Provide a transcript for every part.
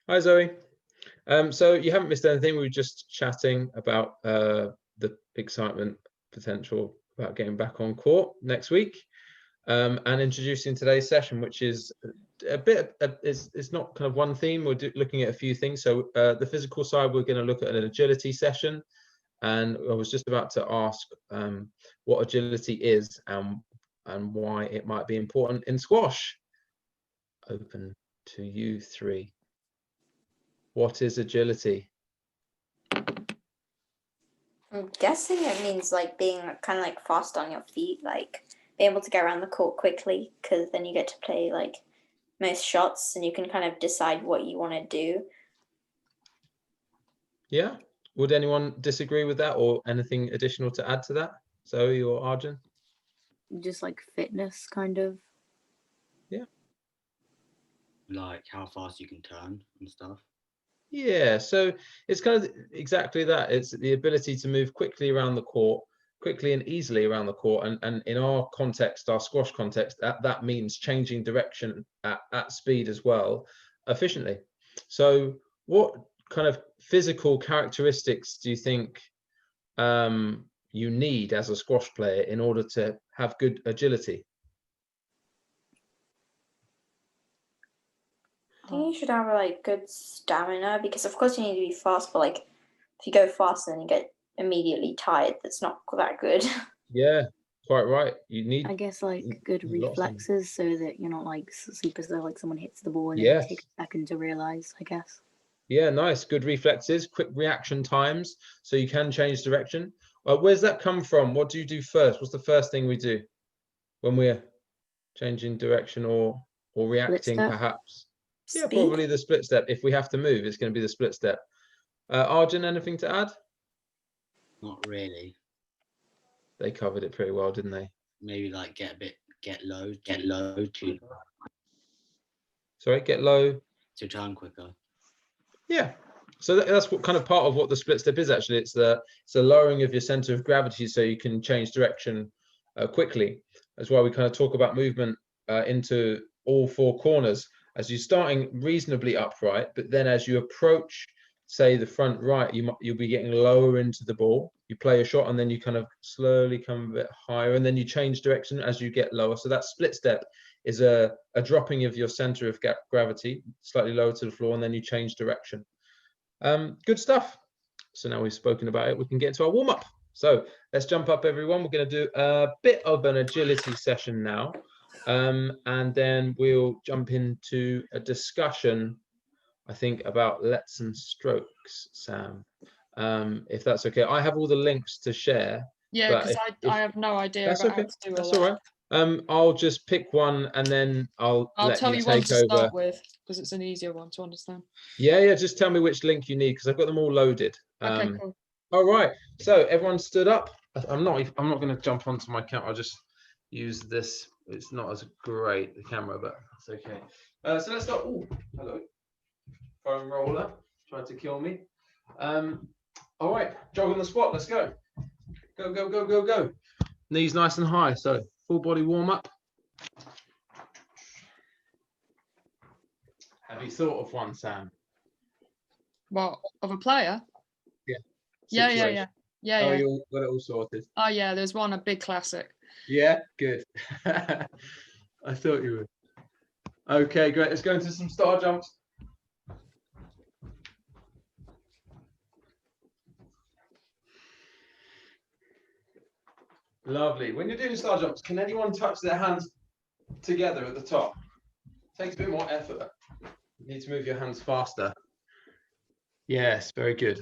Hi, Zoe. So you haven't missed anything. We were just chatting about the excitement potential about getting back on court next week, and introducing today's session, which is a bit. It's not kind of one theme. We're looking at a few things. So the physical side, we're going to look at an agility session, and I was just about to ask what agility is and why it might be important in squash. Open to you three. What is agility? I'm guessing it means like being kind of like fast on your feet, like being able to get around the court quickly, because then you get to play like most shots and you can kind of decide what you want to do. Yeah. Would anyone disagree with that or anything additional to add to that? Zoe or Arjun? Just like fitness, kind of. Yeah. Like how fast you can turn and stuff. Yeah, so it's kind of exactly that. It's the ability to move quickly around the court, quickly and easily around the court. And in our context, our squash context, that means changing direction at speed as well, efficiently. So what kind of physical characteristics do you think you need as a squash player in order to have good agility? I think you should have like good stamina, because of course you need to be fast, but like if you go fast and then you get immediately tired, that's not that good. Yeah, quite right. You need, I guess, like good reflexes so that you're not like super slow, like someone hits the ball and Yes. it takes a second to realize, I guess. Yeah, nice. Good reflexes, quick reaction times, so you can change direction. Where's that come from? What do you do first? What's the first thing we do when we're changing direction or reacting, perhaps? Yeah, probably the split step. If we have to move, it's going to be the split step. Arjun, anything to add? Not really. They covered it pretty well, didn't they? Maybe like get low to. Sorry, get low to turn quicker. Yeah, so that's what kind of part of what the split step is. Actually, it's the lowering of your center of gravity so you can change direction quickly. That's why we kind of talk about movement into all four corners, as you're starting reasonably upright, but then as you approach, say, the front right, you'll be getting lower into the ball. You play a shot and then you kind of slowly come a bit higher, and then you change direction as you get lower. So that split step is a dropping of your center of gravity slightly lower to the floor, and then you change direction. Good stuff. So now we've spoken about it, we can get into our warm-up. So let's jump up, everyone. We're going to do a bit of an agility session now, and then we'll jump into a discussion, I think, about lets and strokes, Sam, if that's okay. I have all the links to share. Yeah, because I have no idea that's about okay. how to do That's all all that. right. I'll just pick one and then I'll tell you one to start with, because it's an easier one to understand. Yeah, just tell me which link you need, because I've got them all loaded. Okay, cool. All right, so everyone stood up. I'm not going to jump onto my camera. I'll just use this. It's not as great, the camera, but it's okay. So let's start. Oh, hello. Foam roller tried to kill me. All right, jog on the spot. Let's go. Go, go, go, go, go. Knees nice and high. So full body warm up. Have you thought of one, Sam? What, of a player? Yeah. Yeah. Oh, you got it all sorted. Oh yeah, there's one, a big classic. Yeah, good. I thought you would. Okay, great. Let's go into some star jumps. Lovely. When you're doing star jumps, can anyone touch their hands together at the top? Takes a bit more effort. You need to move your hands faster. Yes, very good.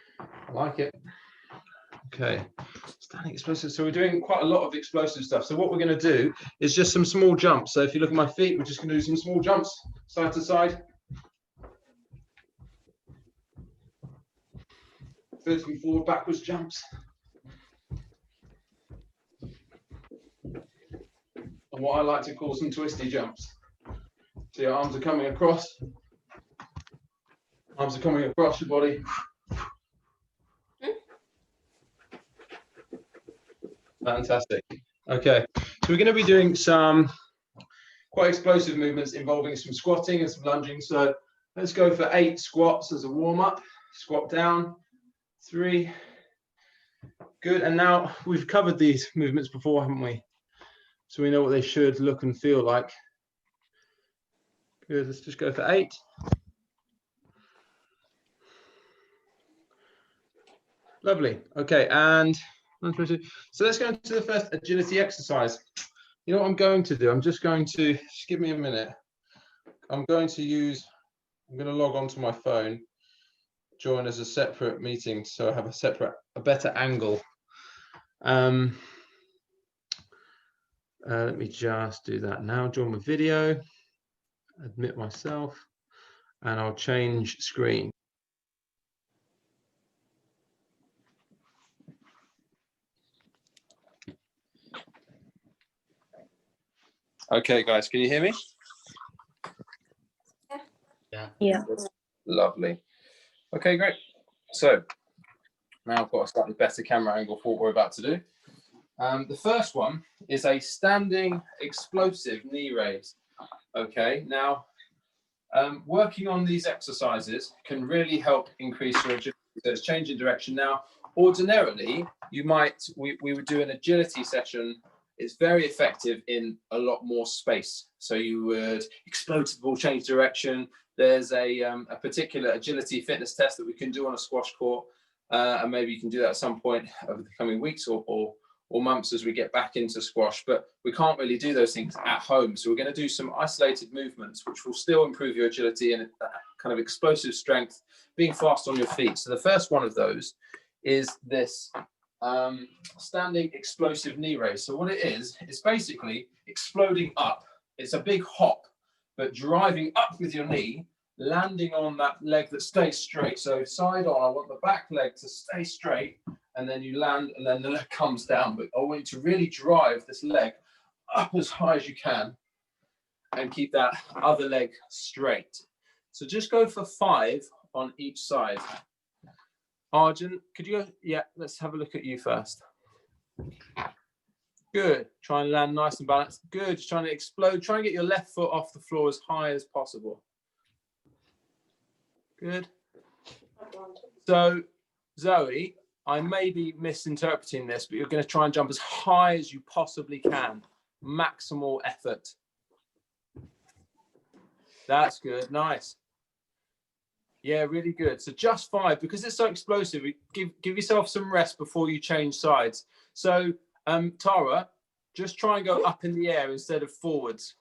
I like it. Okay, standing explosive. So we're doing quite a lot of explosive stuff. So what we're going to do is just some small jumps. So if you look at my feet, we're just going to do some small jumps, side to side. First and forward, backwards jumps. And what I like to call some twisty jumps. So your arms are coming across. Arms are coming across your body. Fantastic. Okay, so we're going to be doing some quite explosive movements involving some squatting and some lunging. So Let's go for 8 squats as a warm-up. Squat down, 3. Good, and now we've covered these movements before, haven't we? So we know what they should look and feel like. Good, let's just go for 8. Lovely, okay, and so let's go into the first agility exercise. You know what I'm going to do? I'm just going to, just give me a minute. I'm going to log onto my phone, join as a separate meeting, so I have a better angle. Let me just do that now. Join my video, admit myself, and I'll change screen. Okay, guys, can you hear me? Yeah. Lovely. Okay, great. So now I've got a slightly better camera angle for what we're about to do. The first one is a standing explosive knee raise. Okay, now working on these exercises can really help increase your agility. So it's changing direction. Now, ordinarily, we would do an agility session. It's very effective in a lot more space. So you would explode to the ball, change direction. There's a particular agility fitness test that we can do on a squash court, and maybe you can do that at some point over the coming weeks or months as we get back into squash. But we can't really do those things at home. So we're going to do some isolated movements, which will still improve your agility and kind of explosive strength, being fast on your feet. So the first one of those is this standing explosive knee raise. So what it is, it's basically exploding up. It's a big hop, but driving up with your knee, landing on that leg that stays straight. So side on, I want the back leg to stay straight, and then you land, and then the leg comes down. But I want you to really drive this leg up as high as you can and keep that other leg straight. So just go for 5 on each side. Arjun, could you go? Yeah, let's have a look at you first. Good. Try and land nice and balanced. Good. Just trying to explode. Try and get your left foot off the floor as high as possible. Good. So, Zoe, I may be misinterpreting this, but you're going to try and jump as high as you possibly can. Maximal effort. That's good. Nice. Yeah, really good. So just 5, because it's so explosive, give yourself some rest before you change sides. So, Tara, just try and go up in the air instead of forwards.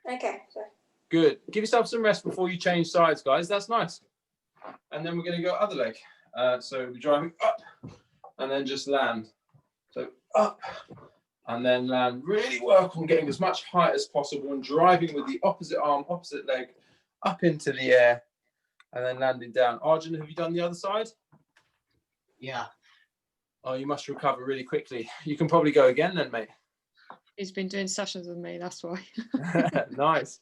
Okay, sorry. Good. Give yourself some rest before you change sides, guys. That's nice. And then we're going to go other leg. So we're driving up and then just land. So up and then land. Really work on getting as much height as possible and driving with the opposite arm, opposite leg up into the air and then landing down. Arjun, have you done the other side? Yeah. Oh, you must recover really quickly. You can probably go again then, mate. He's been doing sessions with me, that's why. Nice.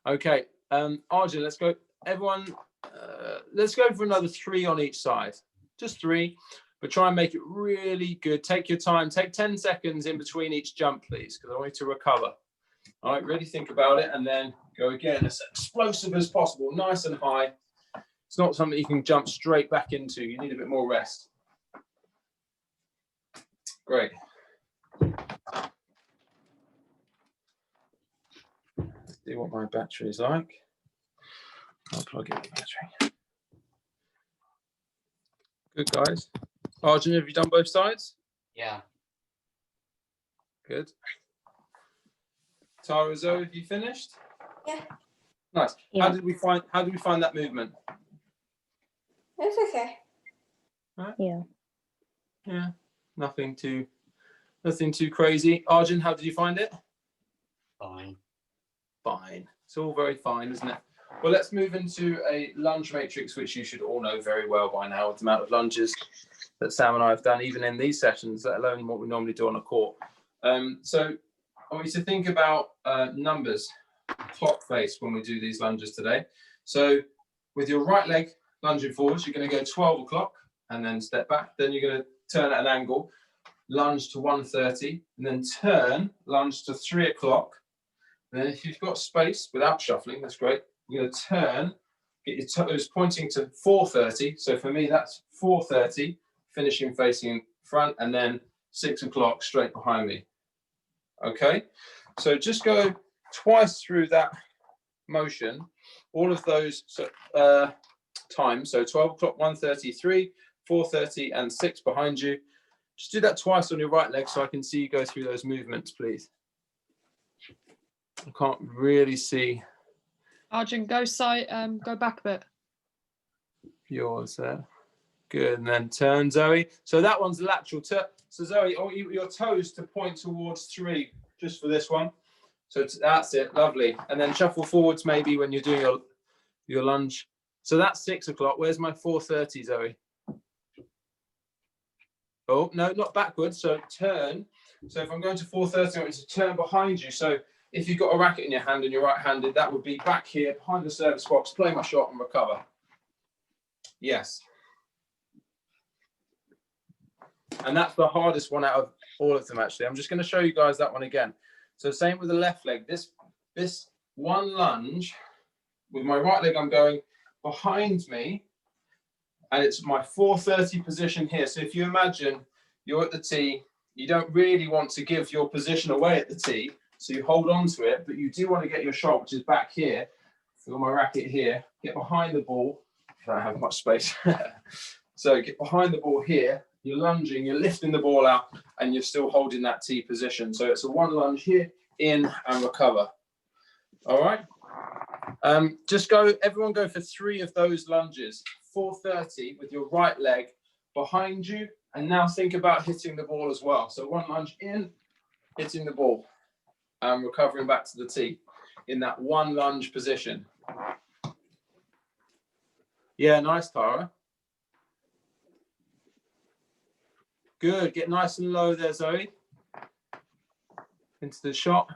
Okay, Arjun, let's go. Everyone, let's go for another 3 on each side. Just 3, but try and make it really good. Take your time. Take 10 seconds in between each jump, please, because I want you to recover. All right, really think about it and then go again. As explosive as possible, nice and high. It's not something you can jump straight back into. You need a bit more rest. Great. Let's see what my battery is like. I'll plug in the battery. Good, guys. Arjun, have you done both sides? Yeah. Good. Tara, Zoe, have you finished? Yeah. Nice. Yeah. How did we find that movement? It's okay. Yeah. Yeah. Nothing too crazy. Arjun, how did you find it? Fine. Fine. It's all very fine, isn't it? Well, let's move into a lunge matrix, which you should all know very well by now, with the amount of lunges that Sam and I have done, even in these sessions, let alone what we normally do on a court. So I want you to think about numbers, clock face, when we do these lunges today. So with your right leg lunging forwards, you're going to go 12 o'clock and then step back. Then you're going to turn at an angle, lunge to 1:30, and then turn, lunge to 3 o'clock. And then if you've got space without shuffling, that's great. You're going to turn, get your toes pointing to 4:30. So for me, that's 4:30, finishing facing front, and then 6 o'clock straight behind me. Okay, so just go twice through that motion, all of those times. So 12 o'clock, 1:33, 4:30, and 6 behind you. Just do that twice on your right leg so I can see you go through those movements, please. I can't really see Arjun, go back a bit. yours there. Good, and then turn, Zoe. So that one's lateral turn. So Zoe, your toes to point towards 3, just for this one. So that's it, lovely. And then shuffle forwards maybe when you're doing your lunge. So that's 6 o'clock. Where's my 4:30, Zoe? Oh, no, not backwards. So turn. So if I'm going to 4:30, I want you to turn behind you. So if you've got a racket in your hand and you're right-handed, that would be back here behind the service box, play my shot and recover. Yes. And that's the hardest one out of all of them, actually. I'm just going to show you guys that one again. So same with the left leg. This one lunge, with my right leg, I'm going behind me, and it's my 4:30 position here. So if you imagine you're at the tee, you don't really want to give your position away at the tee, so you hold on to it, but you do want to get your shot, which is back here. So I've got my racket here, get behind the ball. I don't have much space. So get behind the ball here, you're lunging, you're lifting the ball out, and you're still holding that tee position. So it's a one lunge here, in and recover. All right. Everyone go for 3 of those lunges. 4:30 with your right leg behind you. And now think about hitting the ball as well. So one lunge in, hitting the ball, and recovering back to the tee in that one lunge position. Yeah, nice, Tara. Good. Get nice and low there, Zoe. Into the shot.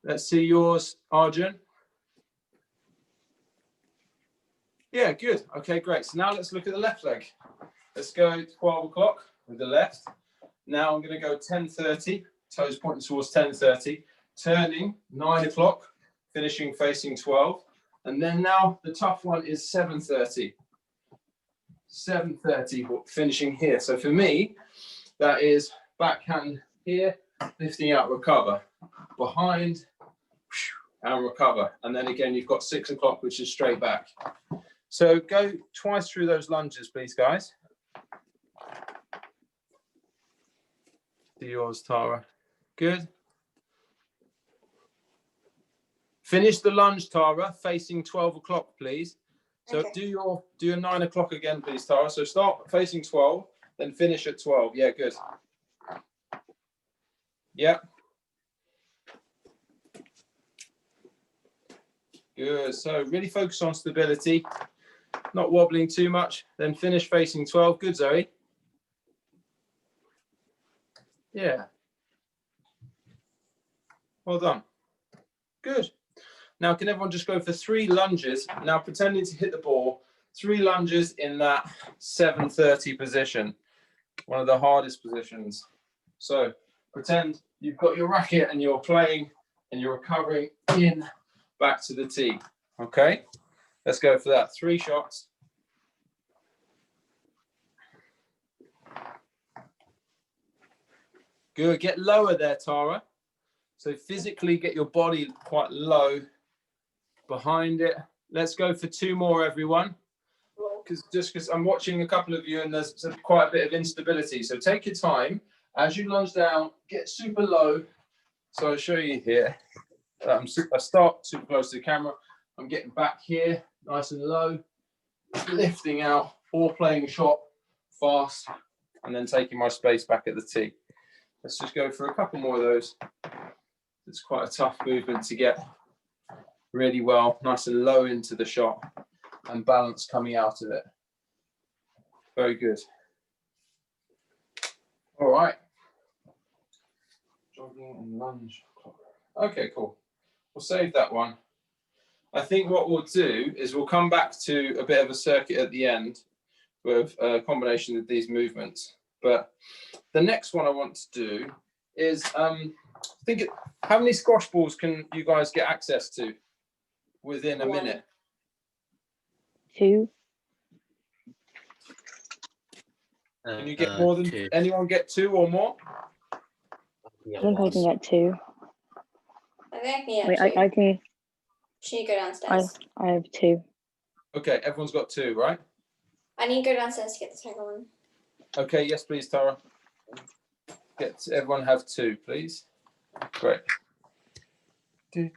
Let's see yours, Arjun. Yeah, good. Okay, great. So now let's look at the left leg. Let's go 12 o'clock with the left. Now I'm going to go 10:30, toes pointing towards 10:30, turning 9 o'clock, finishing facing 12. And then now the tough one is 7:30. 7:30, finishing here. So for me, that is backhand here, lifting out, recover, behind, and recover. And then again, you've got 6 o'clock, which is straight back. So go twice through those lunges, please, guys. Do yours, Tara. Good. Finish the lunge, Tara, facing 12 o'clock, please. So Okay. do your 9 o'clock again, please, Tara. So start facing 12, then finish at 12. Yeah, good. Yeah. Good. So really focus on stability, not wobbling too much. Then finish facing 12. Good, Zoe. Yeah. Well done. Good. Now, can everyone just go for 3 lunges? Now, pretending to hit the ball, 3 lunges in that 7:30 position, one of the hardest positions. So pretend you've got your racket and you're playing and you're recovering in, back to the tee. Okay, let's go for that. 3 shots. Good. Get lower there, Tara. So physically get your body quite low behind it. Let's go for 2 more, everyone. Because I'm watching a couple of you and there's quite a bit of instability. So take your time. As you lunge down, get super low. So I'll show you here. I start super close to the camera. I'm getting back here, nice and low, lifting out, or playing a shot fast, and then taking my space back at the tee. Let's just go for a couple more of those. It's quite a tough movement to get really well, nice and low into the shot and balance coming out of it. Very good. All right. Jogging and lunge. Okay, cool. We'll save that one. I think what we'll do is we'll come back to a bit of a circuit at the end with a combination of these movements. But the next one I want to do is, how many squash balls can you guys get access to within a minute? 2. Can you get more than 2. anyone get 2 or more? Yeah, I think I can get 2. I think I can Wait, get two. I can. Should you go downstairs? I have 2. Okay, everyone's got 2, right? I need to go downstairs to get the second one. Okay, yes, please, Tara. Everyone have 2, please. Great. Not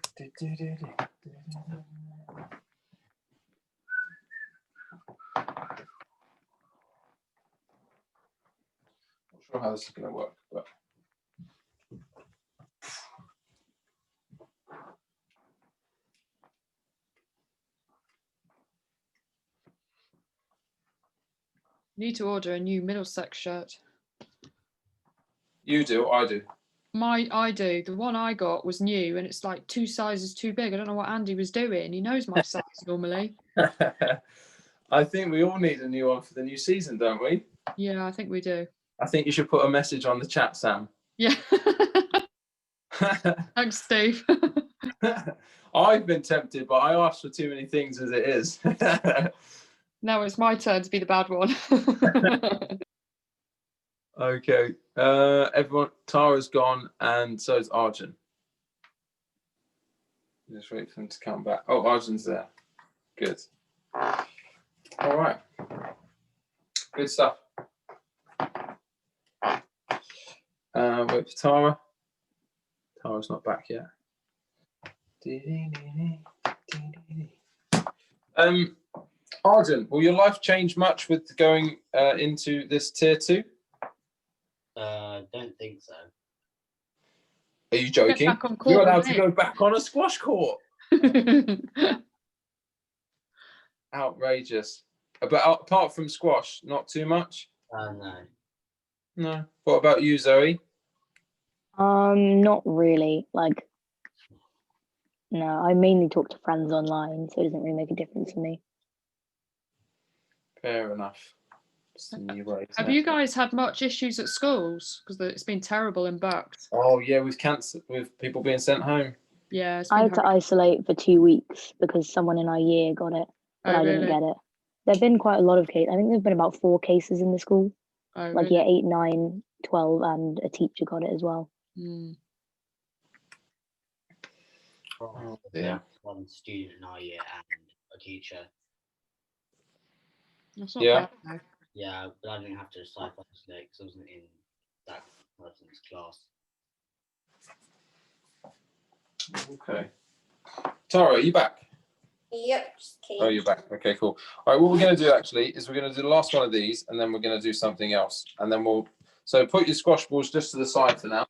sure how this is going to work, but Need to order a new Middlesex shirt. you do, I do. I do. The one I got was new and it's like 2 sizes too big. I don't know what Andy was doing. He knows my size normally. I think we all need a new one for the new season, don't we? Yeah, I think we do. I think you should put a message on the chat, Sam. Yeah. Thanks, Steve. I've been tempted, but I asked for too many things as it is. Now it's my turn to be the bad one. Okay. Everyone, Tara's gone, and so is Arjun. Just wait for them to come back. Oh, Arjun's there. Good. All right. Good stuff. Wait for Tara. Tara's not back yet. Arjun, will your life change much with going into this tier 2? Don't think so. Are you joking? back on court You're with allowed to me. go back on a squash court. Outrageous. But apart from squash, not too much? No. No. What about you, Zoe? Not really. Like, no, I mainly talk to friends online, so it doesn't really make a difference for me. Fair enough. It's a new way, isn't Have it? you guys had much issues at schools? Because it's been terrible in Bucks. Oh yeah, with cancer, with people being sent home. Yeah, it's I been had to horrific. isolate for 2 weeks because someone in our year got it, but Oh, I didn't really? get it. There have been quite a lot of cases. I think there's been about 4 cases in the school. Oh, Like, really? yeah, 8, 9, 12, and a teacher got it as well. Mm. Oh, Yeah. dear. One student in our year and a teacher. That's not Yeah. bad, though. Yeah, but I didn't have to decide today because I wasn't in that person's class. Okay. Tara, are you back? Yep. Just kidding. Oh, you're back. Okay, cool. All right, what we're going to do actually is we're going to do the last one of these, and then we're going to do something else, and then so put your squash balls just to the side for now.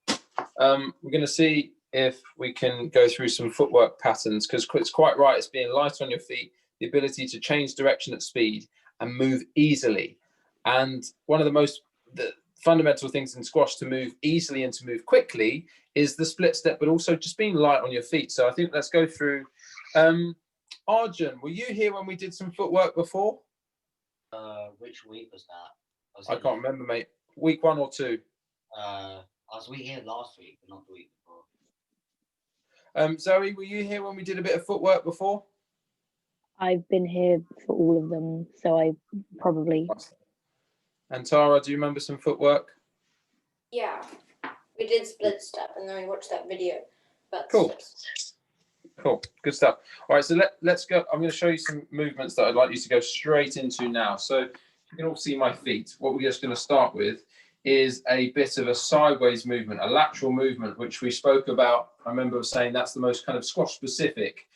We're going to see if we can go through some footwork patterns, because it's quite right. It's being light on your feet, the ability to change direction at speed and move easily. And one of the fundamental things in squash to move easily and to move quickly is the split step, but also just being light on your feet. So I think let's go through. Arjun, were you here when we did some footwork before? Which week was that? I can't remember, mate. Week 1 or 2? I was here last week, but not the week before. Zoe, were you here when we did a bit of footwork before? I've been here for all of them, so I probably. And Tara, do you remember some footwork? Yeah. We did split step and then we watched that video. About Cool. split step. Cool, good stuff. All right, so let's go. I'm going to show you some movements that I'd like you to go straight into now. So you can all see my feet. What we're just going to start with is a bit of a sideways movement, a lateral movement, which we spoke about. I remember saying that's the most kind of squash specific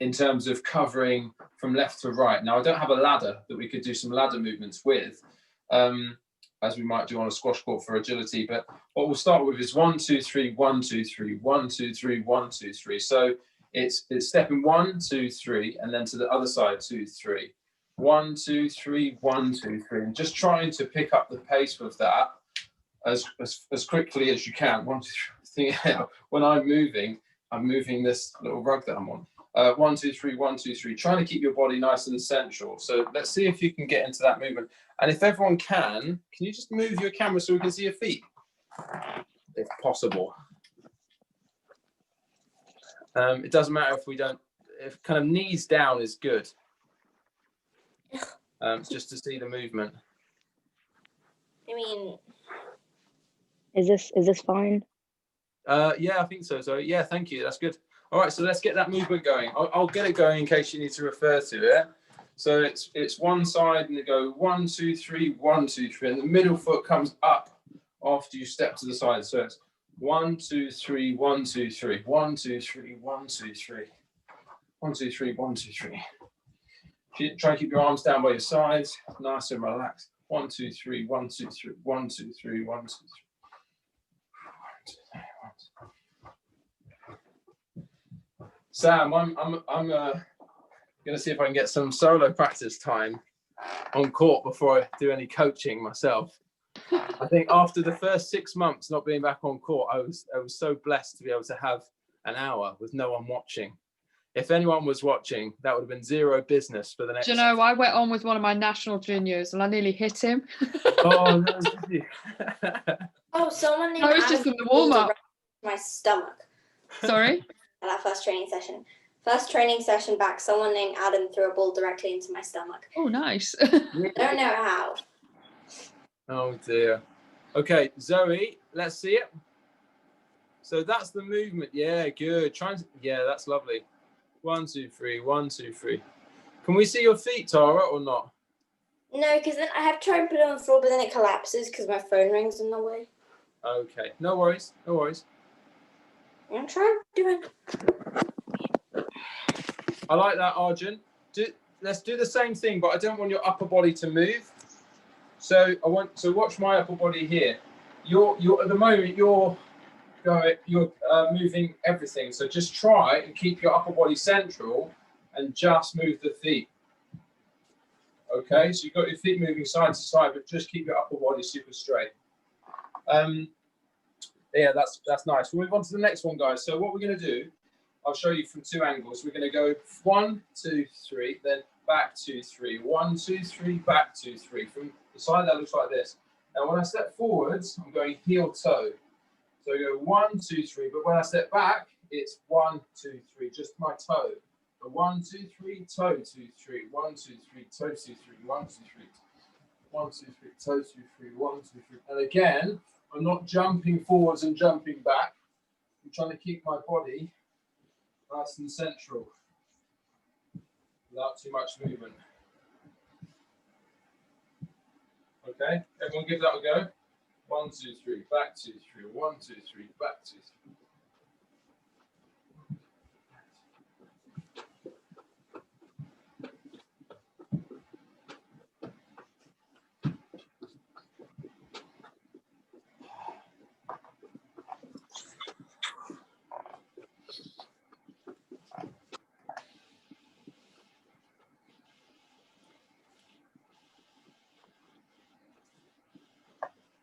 in terms of covering from left to right. Now, I don't have a ladder that we could do some ladder movements with, as we might do on a squash court for agility. But what we'll start with is 1, 2, 3, 1, 2, 3, 1, 2, 3, 1, 2, 3. So it's stepping 1, 2, 3, and then to the other side, 2, 3. 1, 2, 3, 1, 2, 3. And just trying to pick up the pace with that as quickly as you can. 1, 2, 3. When I'm moving this little rug that I'm on. 1, 2, 3, 1, 2, 3. Trying to keep your body nice and central. So let's see if you can get into that movement. And if everyone can you just move your camera so we can see your feet, if possible? It doesn't matter if we don't. If kind of knees down is good. just to see the movement. I mean, Is this fine? Yeah, I think so. So yeah, thank you. That's good. All right, so let's get that movement going. I'll get it going in case you need to refer to it. So it's one side and you go 1, 2, 3, 1, 2, 3, and the middle foot comes up after you step to the side. So it's 1, 2, 3, 1, 2, 3, 1, 2, 3, 1, 2, 3, 1, 2, 3, 1, 2, 3. Try and keep your arms down by your sides, nice and relaxed. 1, 2, 3, 1, 2, 3, 1, 2, 3, 1, 2, 3. Sam, I'm gonna see if I can get some solo practice time on court before I do any coaching myself. I think after the first 6 months not being back on court, I was so blessed to be able to have an hour with no one watching. If anyone was watching, that would have been zero business for the next. Do you know, I went on with one of my national juniors and I nearly hit him. Oh, no, did you? oh, someone named That was Adam just in the pulled warm-up. around my stomach Sorry? at our first training session. First training session back, someone named Adam threw a ball directly into my stomach. Oh, nice. I don't know how. Oh dear. Okay, Zoe, let's see it. So that's the movement. Yeah, good. Yeah, that's lovely. 1, 2, 3, 1, 2, 3. Can we see your feet, Tara, or not? No, because then I have to try and put it on the floor, but then it collapses because my phone rings in the way. Okay, no worries, no worries. I'm trying doing. I like that, Arjun. Let's do the same thing, but I don't want your upper body to move. So watch my upper body here. You're at the moment you're moving everything. So just try and keep your upper body central and just move the feet. Okay, so you've got your feet moving side to side, but just keep your upper body super straight. Yeah, that's nice. We'll move on to the next one, guys. So what we're going to do, I'll show you from 2 angles. We're going to go 1, 2, 3, then back 2, 3, 1, 2, 3, back 2, 3. From the side that looks like this. Now when I step forwards, I'm going heel toe. So I go 1, 2, 3, but when I step back, it's 1, 2, 3, just my toe. So 1, 2, 3, toe 2, 3, 1, 2, 3, toe 2, 3, 1, 2, 3, 1, 2, 3, toe 2, 3, 1, 2, 3. And again, I'm not jumping forwards and jumping back. I'm trying to keep my body nice and central without too much movement. Okay, everyone give that a go. 1, 2, 3, back 2, 3, 1, 2, 3, back 2, 3.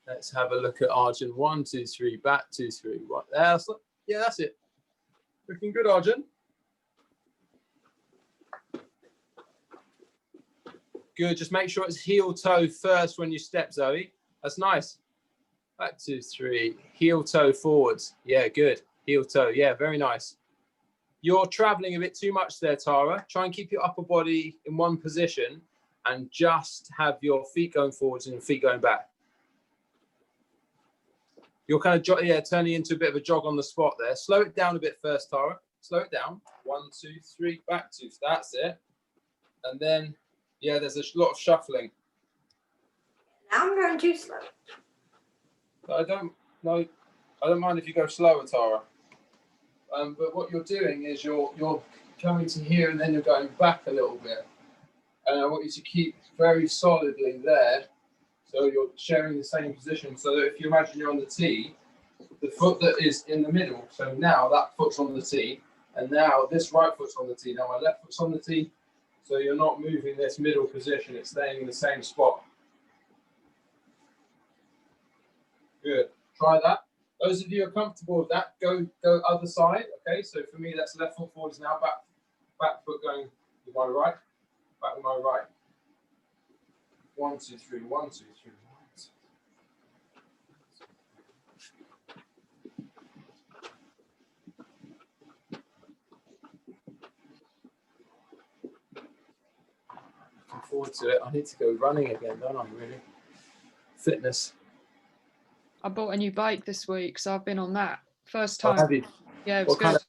Let's have a look at Arjun. 1, 2, 3, back 2, 3. What? Yeah, that's it. Looking good, Arjun. Good. Just make sure it's heel toe first when you step, Zoe. That's nice. Back 2, 3. Heel toe forwards. Yeah, good. Heel toe. Yeah, very nice. You're traveling a bit too much there, Tara. Try and keep your upper body in one position and just have your feet going forwards and your feet going back. You're kind of turning into a bit of a jog on the spot there. Slow it down a bit first, Tara. Slow it down. 1, 2, 3, back 2. That's it. And then, yeah, there's a lot of shuffling. Now I'm going too slow. I don't mind if you go slower, Tara. But what you're doing is you're coming to here and then you're going back a little bit. And I want you to keep very solidly there. So you're sharing the same position. So that if you imagine you're on the tee, the foot that is in the middle. So now that foot's on the tee, and now this right foot's on the tee. Now my left foot's on the tee. So you're not moving this middle position. It's staying in the same spot. Good. Try that. Those of you who are comfortable with that, go other side. Okay. So for me, that's left foot forwards now. Back foot going with my right. Back with my right. 1, 2, 3, 1, 2, 3, 1, 2. forward to it. I need to go running again, don't I? Really, fitness. I bought a new bike this week, so I've been on that. First Oh, time. have you? Yeah, it was What good.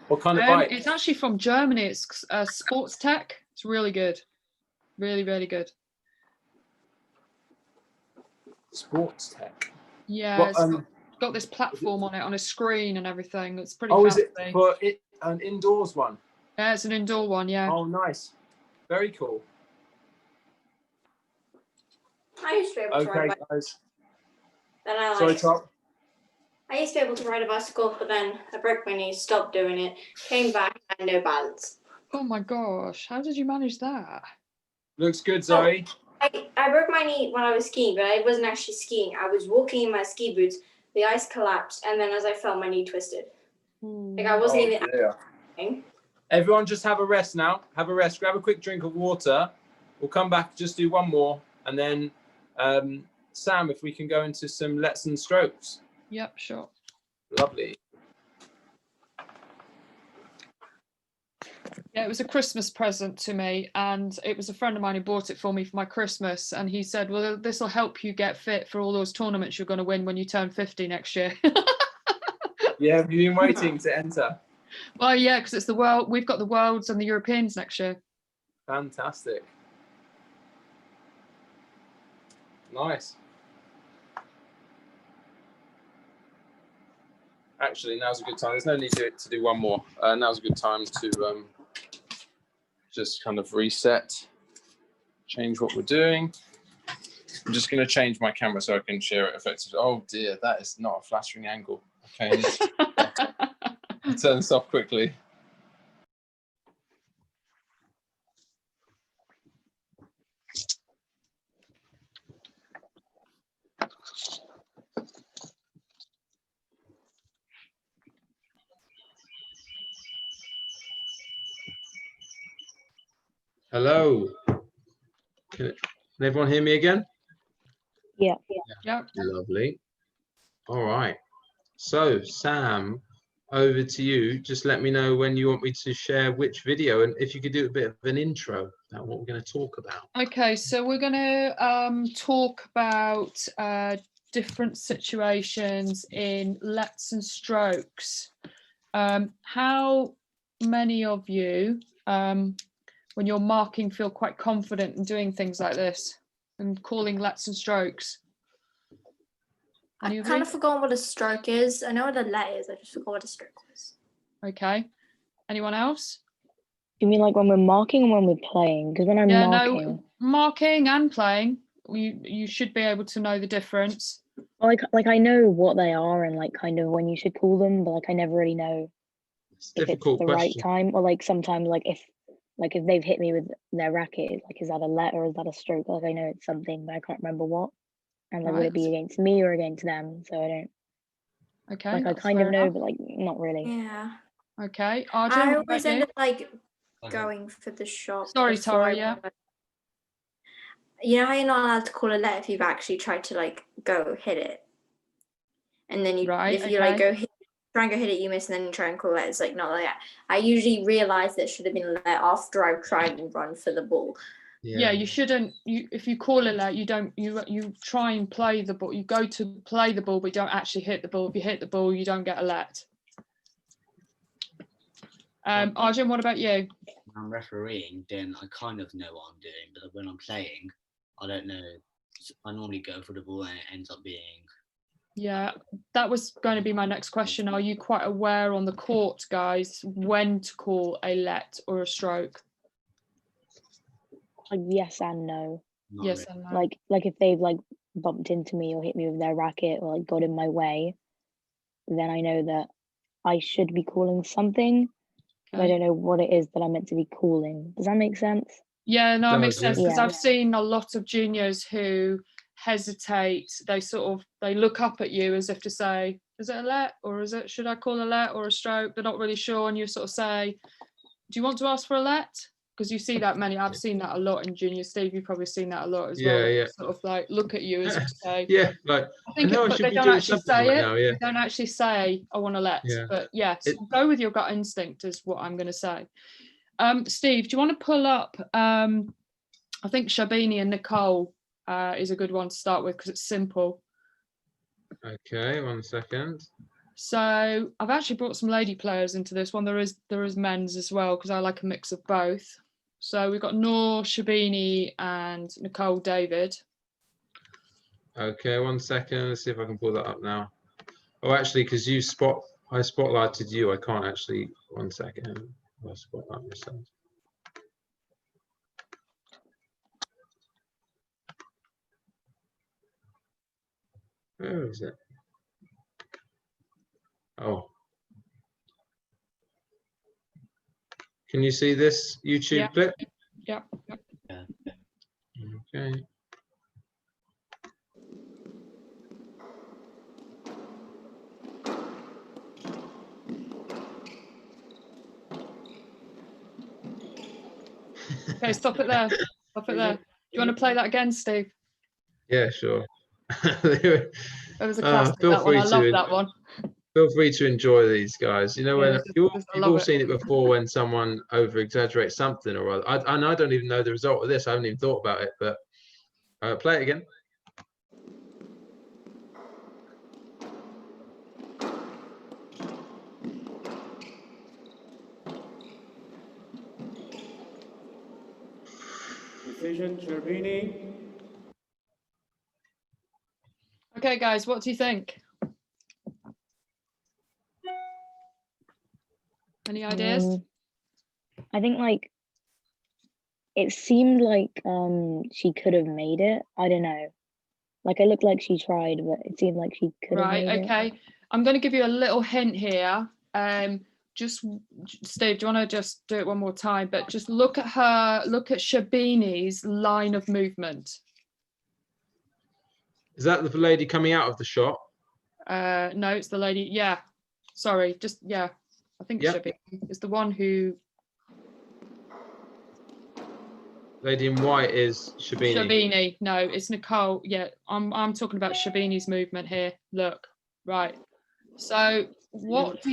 what kind of bike? It's actually from Germany. It's sports tech. It's really good. Really, really good. Sports tech. Yeah, What, it's got this platform on it, on a screen and everything. It's pretty oh, fancy. is it for an indoors one? Yeah, it's an indoor one, yeah. Oh, nice. Very cool. I used to be able to ride a Okay, bicycle. guys. Then I Sorry, Tom. I used to be able to ride a bicycle, but then I broke my knee, stopped doing it, came back, and no balance. Oh my gosh, how did you manage that? Looks good, Zoe. I broke my knee when I was skiing, but I wasn't actually skiing. I was walking in my ski boots, the ice collapsed, and then as I fell, my knee twisted. Like I wasn't even acting. Everyone just have a rest now. Have a rest. Grab a quick drink of water. We'll come back, just do one more. And then, Sam, if we can go into some lets and strokes. Yep, sure. Lovely. Yeah, it was a Christmas present to me, and it was a friend of mine who bought it for me for my Christmas, and he said, well, this will help you get fit for all those tournaments you're going to win when you turn 50 next year. Yeah, have you been waiting to enter? Well, yeah, because it's the world. We've got the Worlds and the Europeans next year. Fantastic. Nice. Actually, now's a good time. There's no need to do one more. Now's a good time to just kind of reset, change what we're doing. I'm just going to change my camera so I can share it effectively. Oh dear, that is not a flattering angle. Okay, I'll turn this off quickly. Hello. Can everyone hear me again? Yeah. Yeah. Lovely. All right. So, Sam, over to you. Just let me know when you want me to share which video, and if you could do a bit of an intro about what we're going to talk about. Okay, so we're going to talk about different situations in lets and strokes. How many of you, when you're marking, feel quite confident in doing things like this and calling lets and strokes? I kind of forgot what a stroke is. I know what a let is. I just forgot what a stroke was. Okay. Anyone else? You mean like when we're marking or when we're playing? Because when I'm marking, no, marking and playing, you should be able to know the difference. like I know what they are and like kind of when you should call them, but like I never really know if it's the right time, or like sometimes like if they've hit me with their racket, like is that a let or is that a stroke? Like I know it's something, but I can't remember what. And like, would it be against me or against them? So I don't. Okay. Like I kind of know, but like not really. Yeah. Okay. I always end up like going for the shot. Sorry, Tara. Yeah. You know how you're not allowed to call a let if you've actually tried to like go hit it, and then you if you like go hit, try and go hit it, you miss, and then you try and call it. It's like not like that. I usually realize that should have been a let after I've tried and run for the ball. Yeah, you shouldn't. If you call a let, you don't. You try and play the ball. You go to play the ball, but you don't actually hit the ball. If you hit the ball, you don't get a let. Arjun, what about you? When I'm refereeing, then I kind of know what I'm doing, but when I'm playing, I don't know. I normally go for the ball and it ends up being. Yeah, that was going to be my next question. Are you quite aware on the court, guys, when to call a let or a stroke? Like yes and no. Not Yes really. and no. Like if they've like bumped into me or hit me with their racket or like got in my way, then I know that I should be calling something. But I don't know what it is that I'm meant to be calling. Does that make sense? Yeah, no, it makes sense, because Yeah. I've seen a lot of juniors who hesitate. They look up at you as if to say, is it a let or should I call a let or a stroke? They're not really sure, and you sort of say, do you want to ask for a let? Because you see that I've seen that a lot in junior. Steve, you've probably seen that a lot as well. Yeah. Sort of like look at you as if to say, yeah, like I think, but they don't actually say right it. now, yeah. They don't actually say, I want to let. Yeah. But yes, go with your gut instinct is what I'm going to say. Steve, do you want to pull up I think Shabini and Nicole is a good one to start with because it's simple. Okay, 1 second. So I've actually brought some lady players into this one. There is men's as well because I like a mix of both. So we've got Noor, Shabini, and Nicole David. Okay, 1 second. Let's see if I can pull that up now. Oh, actually, because I spotlighted you, I can't actually. 1 second. I'll spotlight myself. Where is it? Oh. Can you see this YouTube clip? Yeah. Okay. Okay, stop it there. Stop it there. Do you want to play that again, Steve? Yeah, sure. It was a classic, that one. I love that one. Feel free to enjoy these guys. You know, when you've all it. seen it before when someone over exaggerates something or other. And I don't even know the result of this. I haven't even thought about it, but play it again. Decision, Sherbini. Okay, guys, what do you think? Any ideas? I think like it seemed like she could have made it. I don't know. Like it looked like she tried, but it seemed like she could have made it. Okay. I'm going to give you a little hint here. Just Steve, do you want to just do it one more time? But just look at Shabini's line of movement. Is that the lady coming out of the shot? No, it's the lady. Yeah. Sorry. I think Shabini is the one who. Lady in white is Shabini. Shabini. No, it's Nicole. Yeah, I'm talking about Shabini's movement here. Look. Right. So what do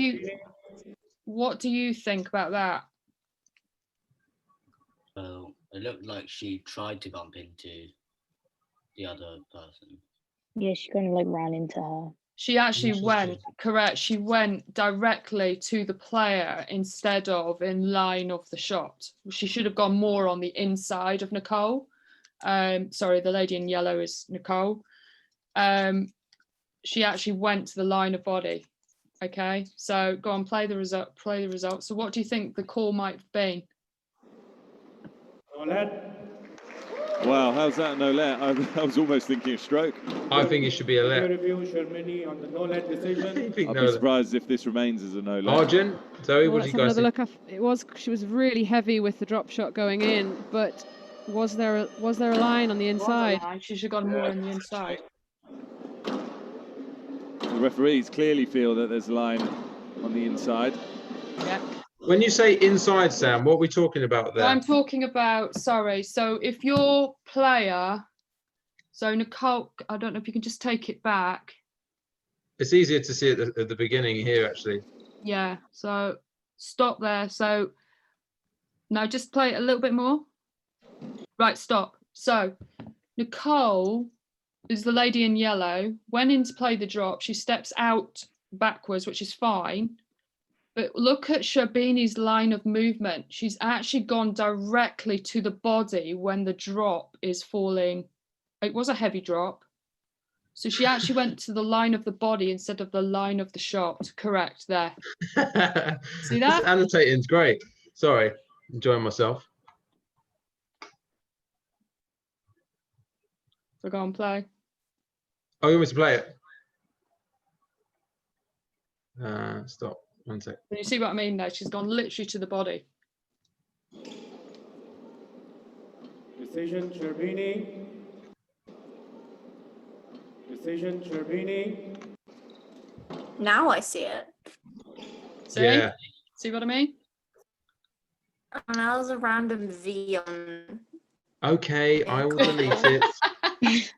you think about that? Well, it looked like she tried to bump into the other person. Yeah, she kind of like ran into her. She actually went, correct, she went directly to the player instead of in line of the shot. She should have gone more on the inside of Nicole. Sorry, the lady in yellow is Nicole. She actually went to the line of body. Okay, so go on, play the result. So what do you think the call might have been? Wow, how's that no let? I was almost thinking a stroke. I think it should be a let. Review, Shermini, on the no let decision. I'd be surprised if this remains as a no let. Arjun, Zoe, what do you guys think? She was really heavy with the drop shot going in, but was there a line on the inside? She should have gone more on the inside. The referees clearly feel that there's a line on the inside. Yeah. When you say inside, Sam, what are we talking about there? I'm talking about, sorry, so if your player, so Nicole, I don't know if you can just take it back. It's easier to see it at the beginning here, actually. Yeah, so stop there. So now just play it a little bit more. Right, stop. So Nicole is the lady in yellow, went in to play the drop. She steps out backwards, which is fine. But look at Shabini's line of movement. She's actually gone directly to the body when the drop is falling. It was a heavy drop. So she actually went to the line of the body instead of the line of the shot. Correct there. See that? This annotating's great. Sorry, enjoying myself. So go and play. Oh, you want me to play it? Stop. 1 sec. Can you see what I mean there? She's gone literally to the body. Decision, Sherbini. Decision, Sherbini. Now I see it. See? Yeah. See what I mean? And that was a random V on. Okay, I will delete it.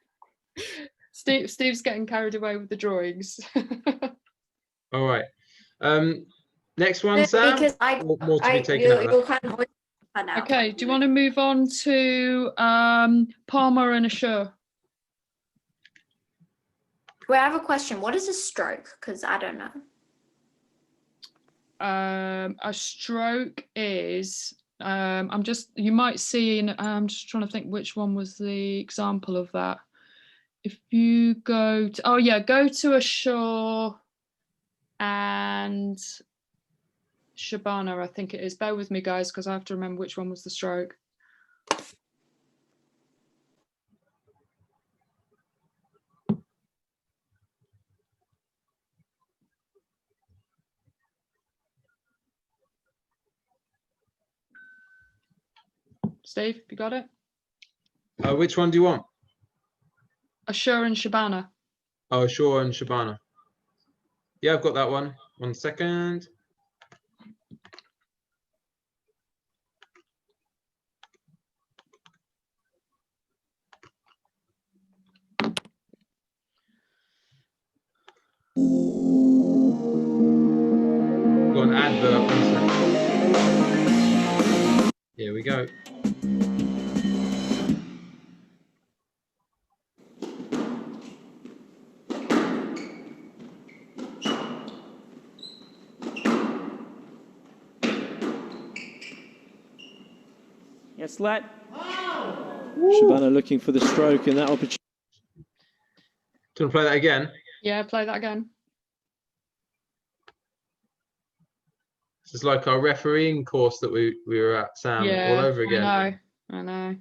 Steve's getting carried away with the drawings. All right. Next one, Sam. Because more to be taken out of that? you're kind of Okay, do you want to move on to Palmer and Assure? Wait, I have a question. What is a stroke? Because I don't know. A stroke is you might see I'm just trying to think which one was the example of that. If you go to go to Assure and Shabana, I think it is. Bear with me, guys, because I have to remember which one was the stroke. Steve, you got it? Which one do you want? Assure and Shabana. Oh, Assure and Shabana. Yeah, I've got that one. 1 second. Got an advert. 1 second. Here we go. Yes, let. Shabana looking for the stroke in that opportunity. Do you want to play that again? Yeah, play that again. This is like our refereeing course that we were at, Sam, all over again. I know.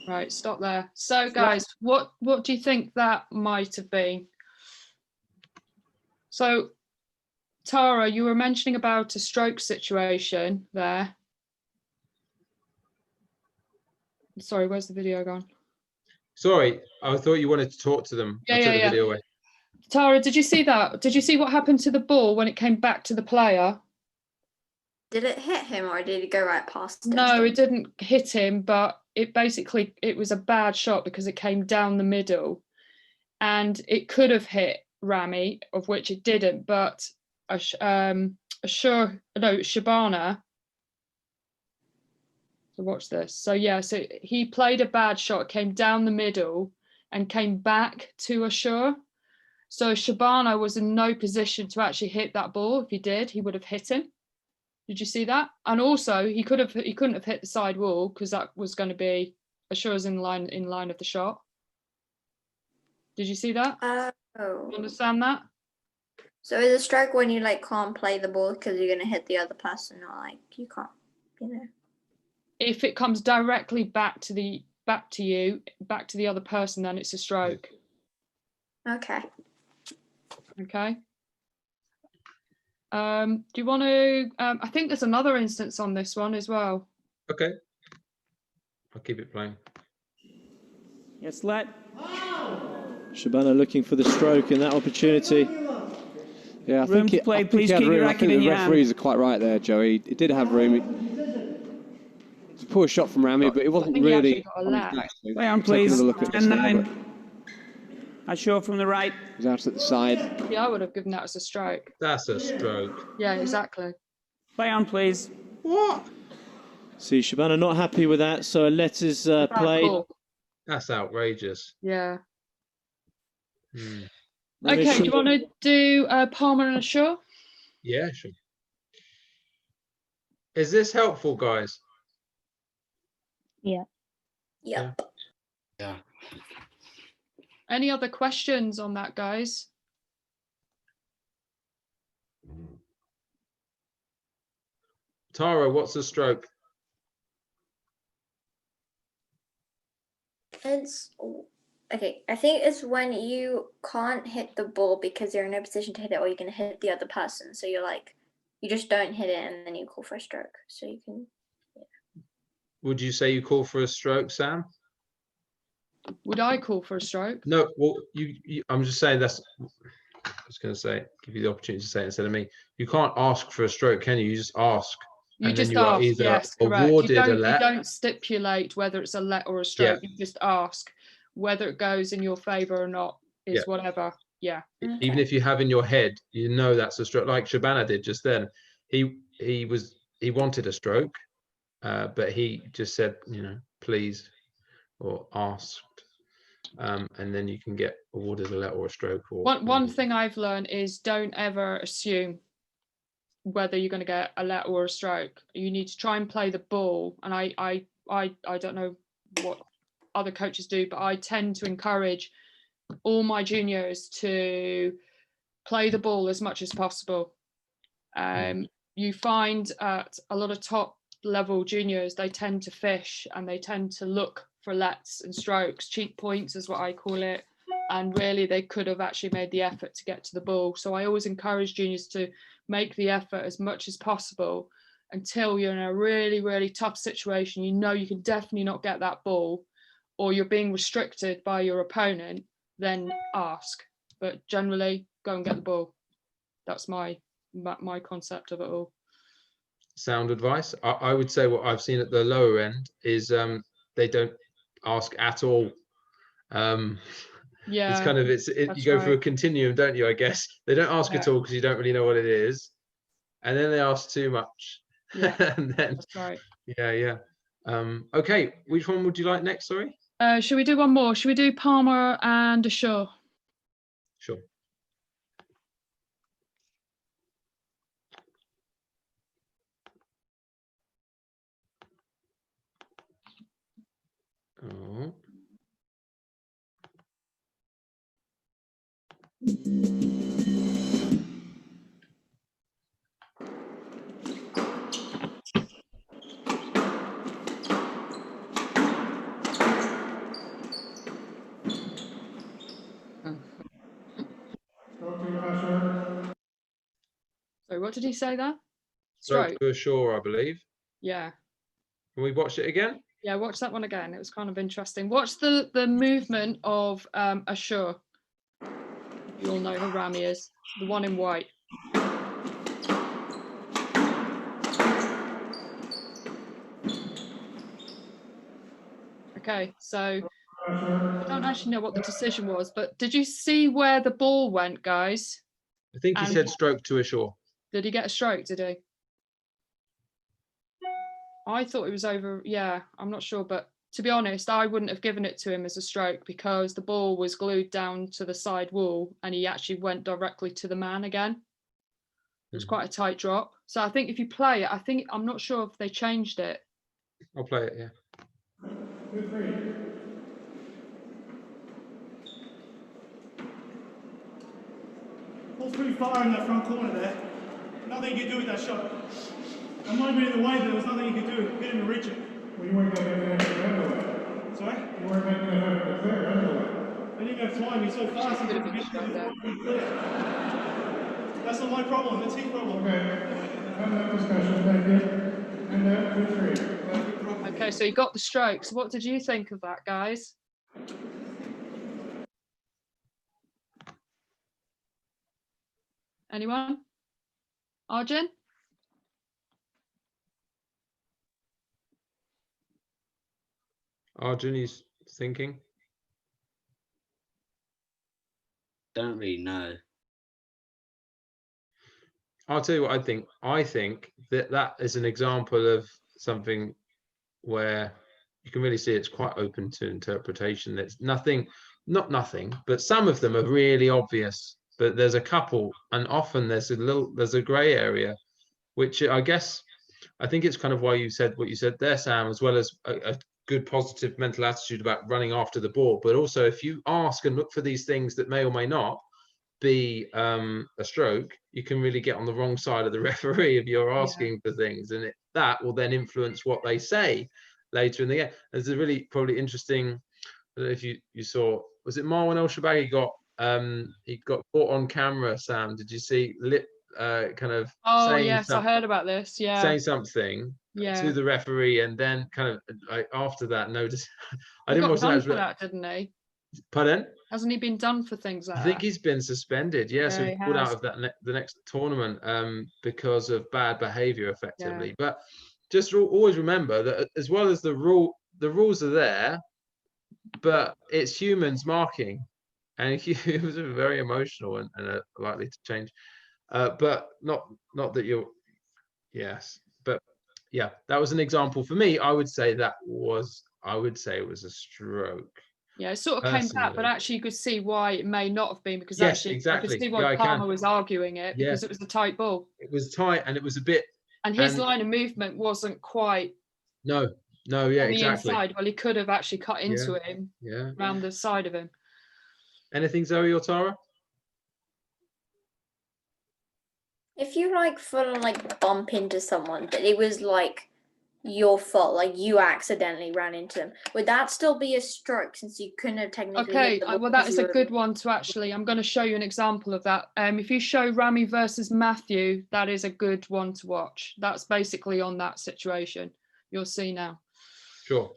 Right, stop there. So, guys, what do you think that might have been? So, Tara, you were mentioning about a stroke situation there. Sorry, where's the video gone? Sorry, I thought you wanted to talk to them. I took the video away. Tara, did you see that? Did you see what happened to the ball when it came back to the player? Did it hit him or did it go right past him? No, it didn't hit him, but it was a bad shot because it came down the middle and it could have hit Rami, of which it didn't, but Shabana. So watch this. So yeah, so he played a bad shot, came down the middle and came back to Assure. So Shabana was in no position to actually hit that ball. If he did, he would have hit him. Did you see that? And also he couldn't have hit the side wall because that was going to be Assure's in line of the shot. Did you see that? Oh. You understand that? So is a stroke when you like can't play the ball because you're gonna hit the other person, or like you can't, you know? If it comes directly back to the other person, then it's a stroke. Okay. Okay. Do you want to? I think there's another instance on this one as well. Okay. I'll keep it playing. Yes, let. Shabana looking for the stroke in that opportunity. Yeah, I think the referees are quite right there, Joey. It did have room. It's a poor shot from Rami, but it wasn't really. Play on, please. 10-9. Assure from the right. He's out at the side. Yeah, I would have given that as a stroke. That's a stroke. Yeah, exactly. Play on, please. What? See, Shabana not happy with that, so a letters played. Cool. That's outrageous. Yeah. Hmm. Okay, do you want to do Palmer and Assure? Yeah, sure. Is this helpful, guys? Yeah. Yep. Yeah. Any other questions on that, guys? Tara, what's a stroke? It's okay. I think it's when you can't hit the ball because you're in no position to hit it, or you're gonna hit the other person. So you're like, you just don't hit it, and then you call for a stroke. So you can. Yeah. Would you say you call for a stroke, Sam? Would I call for a stroke? No. Well, I'm just saying that's. I was going to say, give you the opportunity to say it instead of me. You can't ask for a stroke, can you? You just ask You and just then you are ask, either yes, correct. awarded a You let. don't stipulate whether it's a let or a stroke. You just ask whether it goes in your favour or not is whatever. Yeah. Even if you have in your head, you know that's a stroke, like Shabana did just then. He wanted a stroke, but he just said, you know, please, or asked, and then you can get awarded a let or a stroke. Or one thing I've learned is don't ever assume whether you're going to get a let or a stroke. You need to try and play the ball. And I don't know what other coaches do, but I tend to encourage all my juniors to play the ball as much as possible. You find at a lot of top level juniors, they tend to fish and they tend to look for lets and strokes, cheap points is what I call it. And really they could have actually made the effort to get to the ball. So I always encourage juniors to make the effort as much as possible until you're in a really, really tough situation. You know you can definitely not get that ball, or you're being restricted by your opponent, then ask. But generally, go and get the ball. That's my concept of it all. Sound advice. I would say what I've seen at the lower end is they don't ask at all. It's kind of you go through a continuum, don't you? I guess they don't ask at all because you don't really know what it is, and then they ask too much. Yeah, and then, that's right. Yeah. Okay, which one would you like next? Sorry. Should we do one more? Should we do Palmer and Ashore? Sure. Oh. So what did he say there? Stroke to Ashore, I believe. Yeah. Can we watch it again? Yeah, watch that one again. It was kind of interesting. Watch the movement of Ashore. You all know who Rami is. The one in white. Okay, so I don't actually know what the decision was, but did you see where the ball went, guys? I think he said stroke to Ashore. Did he get a stroke, did he? I thought it was over. Yeah, I'm not sure, but to be honest, I wouldn't have given it to him as a stroke because the ball was glued down to the side wall and he actually went directly to the man again. It was quite a tight drop. So I think if you play it, I'm not sure if they changed it. I'll play it, yeah. Ball's pretty far in that front corner there. Nothing you can do with that shot. I might be in the way, but there was nothing you could do. Get him to reach it. Well, you weren't making an effort anyway. Sorry? You weren't making an effort to clear anyway. I didn't have time. He's so fast. He didn't get to the clear. That's not my problem. That's his problem. Okay. Have that discussion. Thank you. And 2-3. Okay, so you got the strokes. What did you think of that, guys? Anyone? Arjun? Arjun, he's thinking. Don't really know. I'll tell you what I think. I think that is an example of something where you can really see it's quite open to interpretation. There's nothing, not nothing, but some of them are really obvious. But there's a couple, and often there's a grey area, which I think it's kind of why you said what you said there, Sam, as well as a good positive mental attitude about running after the ball. But also, if you ask and look for these things that may or may not be a stroke, you can really get on the wrong side of the referee if you're asking for things, and that will then influence what they say later in the game. There's a really probably interesting. I don't know if you saw, was it Marwan El Shabaghi he got caught on camera, Sam? Did you see kind of yes, I heard about this, saying something to the referee, and then kind of like after that notice I didn't watch that, for that, didn't he? Pardon? Hasn't he been done for things like I think that? he's been suspended. Yeah, so Yeah, he he pulled out has. of that the next tournament because of bad behaviour, effectively. But just always remember that as well as the rules are there, but it's humans marking, and it was very emotional and likely to change. But not that you're. Yes, but yeah, that was an example for me. I would say it was a stroke. Yeah, it sort of came back, but actually you could see why it may not have been, because yes, actually exactly. I could see why Palmer was arguing it, Yeah. because it was a tight ball. It was tight and it was a bit. And his line of movement wasn't quite. No, yeah, on the exactly. inside. Well, he could have actually cut into him. Yeah. Around the side of him. Anything, Zoe or Tara? If you like full on like bump into someone, but it was like your fault, like you accidentally ran into them, would that still be a stroke since you couldn't have technically? Okay, well that is a good one to actually. I'm going to show you an example of that. If you show Rami versus Matthew, that is a good one to watch. That's basically on that situation. You'll see now. Sure.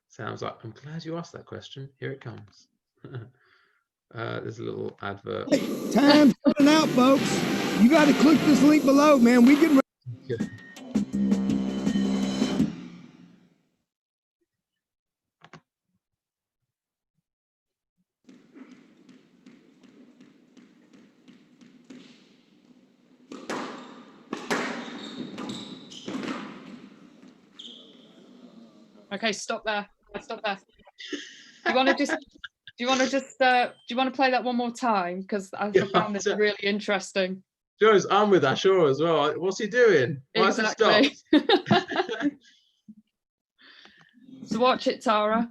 Sounds like, I'm glad you asked that question. Here it comes. There's a little advert. Time's running out, folks. You got to click this link below, man. We can. Okay, stop there. Stop there. Do you want to play that one more time? Because I found this really interesting. Joe's on with Ashur as well. What's he doing? Why exactly. So watch it, Tara.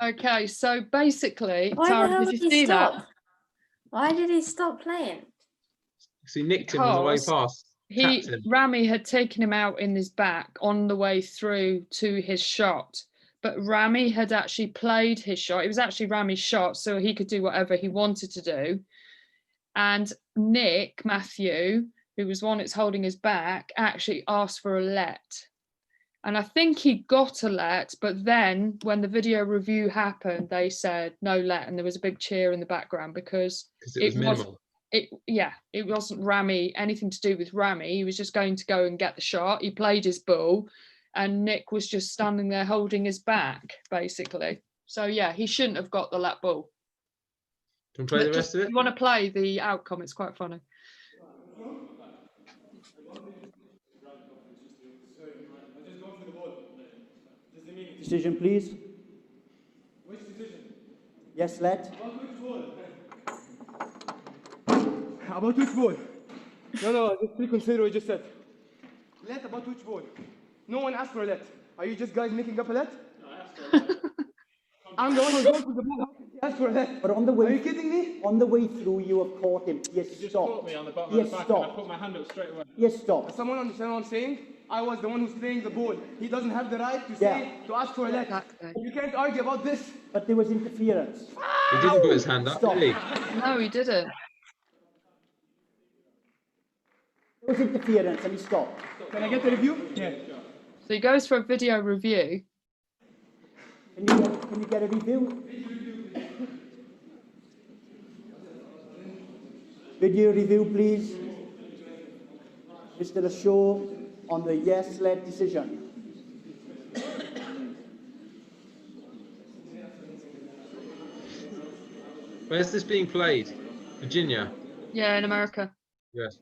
Okay, so basically, Tara, did you see that? Why did he stop playing? Because he nicked him on the way past. Rami had taken him out in his back on the way through to his shot, but Rami had actually played his shot. It was actually Rami's shot, so he could do whatever he wanted to do. And Nick Matthew, who was one that's holding his back, actually asked for a let. And I think he got a let, but then when the video review happened, they said no let, and there was a big cheer in the background because it was minimal. It wasn't Rami, anything to do with Rami. He was just going to go and get the shot. He played his ball, and Nick was just standing there holding his back, basically. So yeah, he shouldn't have got the let ball. Do you want to play the rest of it? You want to play the outcome? It's quite funny. Decision, please. Which decision? Yes, let. About which ball? About which ball? No, just reconsider what you just said. Let about which ball? No one asked for a let. Are you just guys making up a let? No, I asked for a let. I'm the one who's going for the ball. How could you ask for a let? But on the way, are you kidding me? On the way through, you have caught him. Yes, you just stop. caught me on the bottom yes, of the back stop. and I put my hand up straight away. Yes, stop. Does someone understand what I'm saying? I was the one who's playing the ball. He doesn't have the right to say, to ask for a let. Exactly. You can't argue about this. But there was interference. He didn't put his hand up, Stop. did he? No, he didn't. There was interference and he stopped. Can I get the review? Yeah. So he goes for a video review. Can you get a review? Video review, please. Mr. Ashur on the yes-led decision. Where's this being played? Virginia? Yeah, in America. Yes.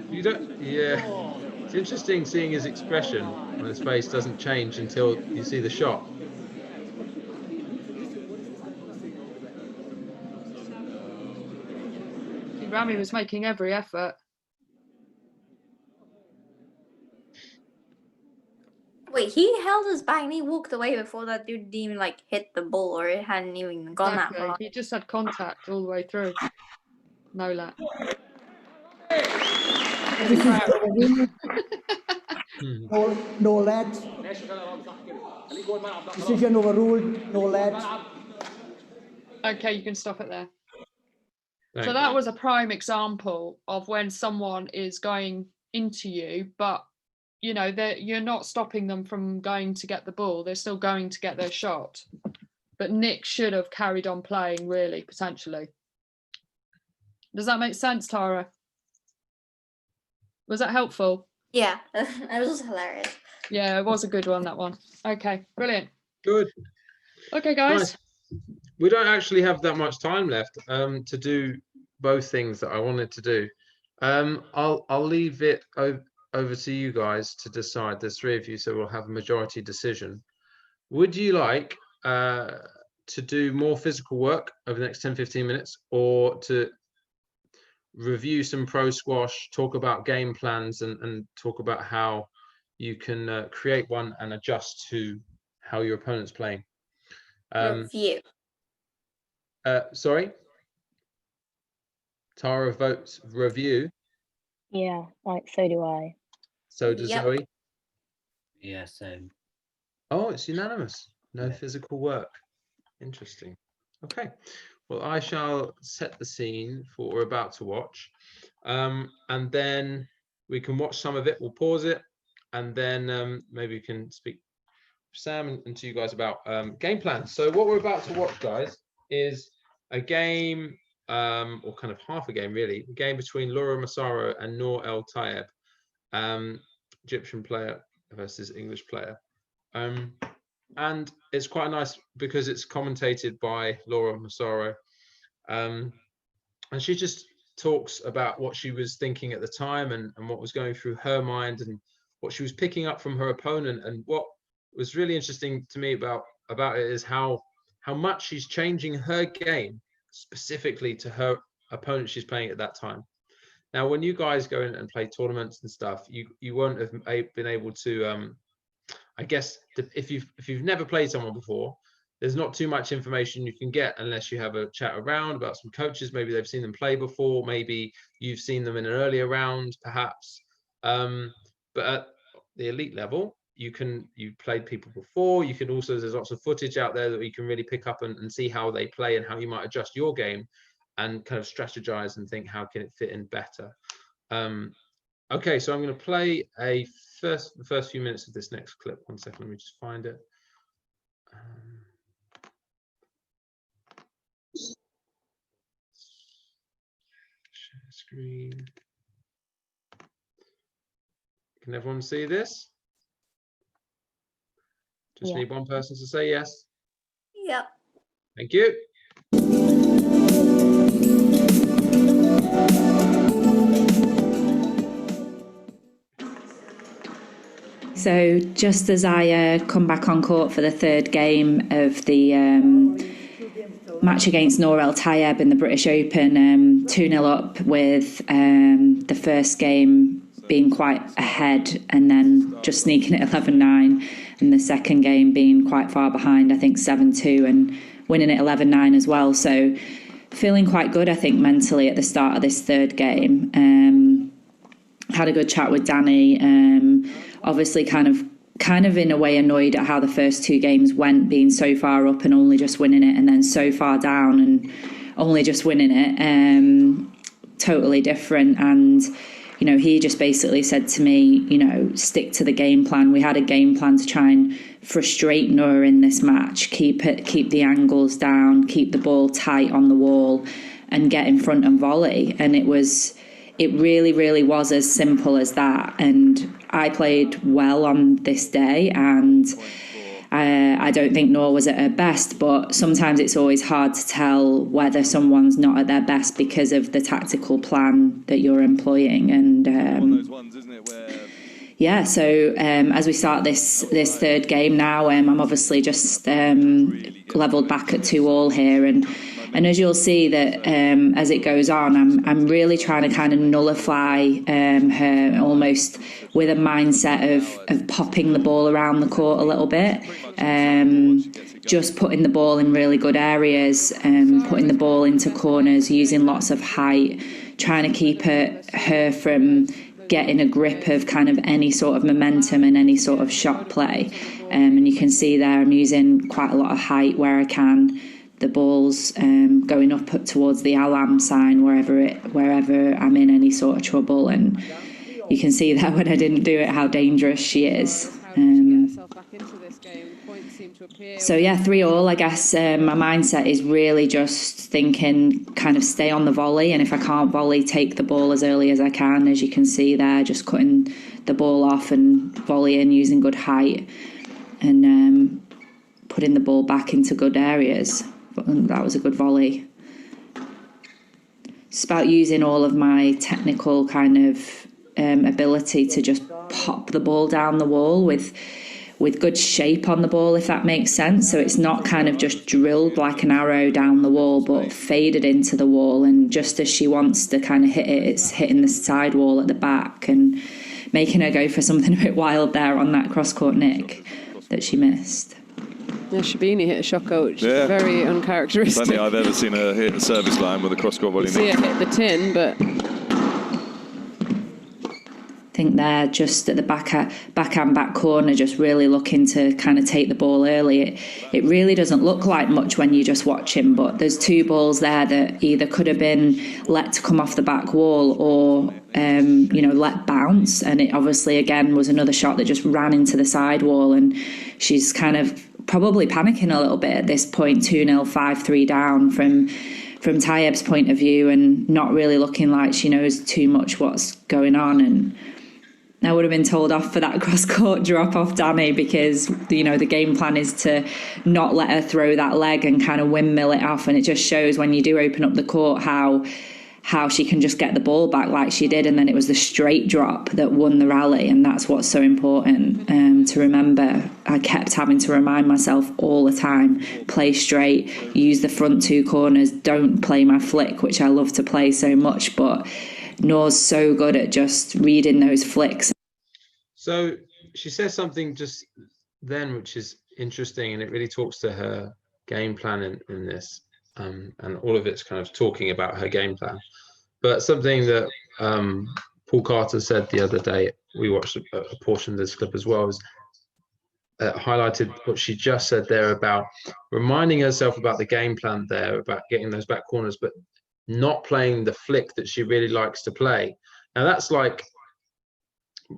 You don't, yeah. It's interesting seeing his expression on his face doesn't change until you see the shot. Rami was making every effort. Wait, he held us back and he walked away before that dude didn't even like hit the ball, or it hadn't even gone that far. He just had contact all the way through. No let. No let. Decision overruled. No let. Okay, you can stop it there. Thanks. So that was a prime example of when someone is going into you, but you know, you're not stopping them from going to get the ball. They're still going to get their shot. But Nick should have carried on playing, really, potentially. Does that make sense, Tara? Was that helpful? Yeah, that was hilarious. Yeah, it was a good one, that one. Okay, brilliant. Good. Okay, guys. Nice. We don't actually have that much time left to do both things that I wanted to do. I'll leave it over to you guys to decide. There's 3 of you, so we'll have a majority decision. Would you like to do more physical work over the next 10-15 minutes, or to review some pro squash, talk about game plans, and talk about how you can create one and adjust to how your opponent's playing? Review. Sorry? Tara votes review. Yeah, like so do I. So does Zoe. Yeah, same. Oh, it's unanimous. No physical work. Interesting. Okay. Well, I shall set the scene for what we're about to watch. And then we can watch some of it. We'll pause it. And then maybe we can speak to Sam and to you guys about game plans. So what we're about to watch, guys, is a game, or kind of half a game, really. A game between Laura Massaro and Noor El Tayeb, Egyptian player versus English player. And it's quite nice because it's commentated by Laura Massaro. And she just talks about what she was thinking at the time and what was going through her mind and what she was picking up from her opponent. And what was really interesting to me about it is how much she's changing her game specifically to her opponent she's playing at that time. Now, when you guys go in and play tournaments and stuff, you won't have been able to, I guess, if you've never played someone before, there's not too much information you can get unless you have a chat around about some coaches. Maybe they've seen them play before. Maybe you've seen them in an earlier round, perhaps. But at the elite level, you've played people before. You can also, there's lots of footage out there that you can really pick up and see how they play and how you might adjust your game and kind of strategize and think, how can it fit in better? Okay, so I'm going to play the first few minutes of this next clip. 1 second, let me just find it. Share screen. Can everyone see this? Just need one person to say yes. Yep. Thank you. So just as I come back on court for the 3rd game of the match against Noor El Tayeb in the British Open, 2-0 up with the first game being quite ahead and then just sneaking at 11-9, and the second game being quite far behind, I think 7-2, and winning at 11-9 as well. So feeling quite good, I think, mentally at the start of this 3rd game. Had a good chat with Danny. Obviously kind of in a way annoyed at how the first 2 games went, being so far up and only just winning it, and then so far down and only just winning it. Totally different. And, you know, he just basically said to me, you know, stick to the game plan. We had a game plan to try and frustrate Noor in this match, keep the angles down, keep the ball tight on the wall and get in front and volley. And it really, really was as simple as that. And I played well on this day, and I don't think Noor was at her best, but sometimes it's always hard to tell whether someone's not at their best because of the tactical plan that you're employing. And one of those ones, isn't it, where yeah, so as we start this third game now, I'm obviously just levelled back at 2-2 here, and as you'll see that as it goes on, I'm really trying to kind of nullify her almost with a mindset of popping the ball around the court a little bit, just putting the ball in really good areas, putting the ball into corners, using lots of height, trying to keep her from getting a grip of kind of any sort of momentum and any sort of shot play. And you can see there I'm using quite a lot of height where I can. The ball's going up towards the alarm sign wherever I'm in any sort of trouble. And you can see there when I didn't do it how dangerous she is. So yeah, 3-3, I guess my mindset is really just thinking kind of stay on the volley, and if I can't volley, take the ball as early as I can. As you can see there, just cutting the ball off and volleying using good height, and putting the ball back into good areas. That was a good volley. It's about using all of my technical kind of ability to just pop the ball down the wall with good shape on the ball, if that makes sense. So it's not kind of just drilled like an arrow down the wall, but faded into the wall. And just as she wants to kind of hit it, it's hitting the side wall at the back and making her go for something a bit wild there on that cross-court nick that she missed. Yeah, Shabini hit a shot coach. Yeah. Very uncharacteristic. I don't think I've ever seen her hit the service line with a cross-court volley. See her hit the tin, but I think they're just at the back corner, just really looking to kind of take the ball early. It really doesn't look like much when you just watch him, but there's 2 balls there that either could have been let to come off the back wall or let bounce. And it obviously again was another shot that just ran into the side wall, and she's kind of probably panicking a little bit at this point, 2-0, 5-3 down from Tayyeb's point of view, and not really looking like she knows too much what's going on. And I would have been told off for that cross-court drop off Danny, because the game plan is to not let her throw that leg and kind of windmill it off, and it just shows when you do open up the court how she can just get the ball back like she did, and then it was the straight drop that won the rally. And that's what's so important to remember. I kept having to remind myself all the time, play straight, use the front 2 corners, don't play my flick, which I love to play so much, but Noor's so good at just reading those flicks. So she says something just then which is interesting, and it really talks to her game plan in this, and all of it's kind of talking about her game plan. But something that Paul Carter said the other day, we watched a portion of this clip as well, is highlighted what she just said there about reminding herself about the game plan there, about getting those back corners, but not playing the flick that she really likes to play. Now that's like,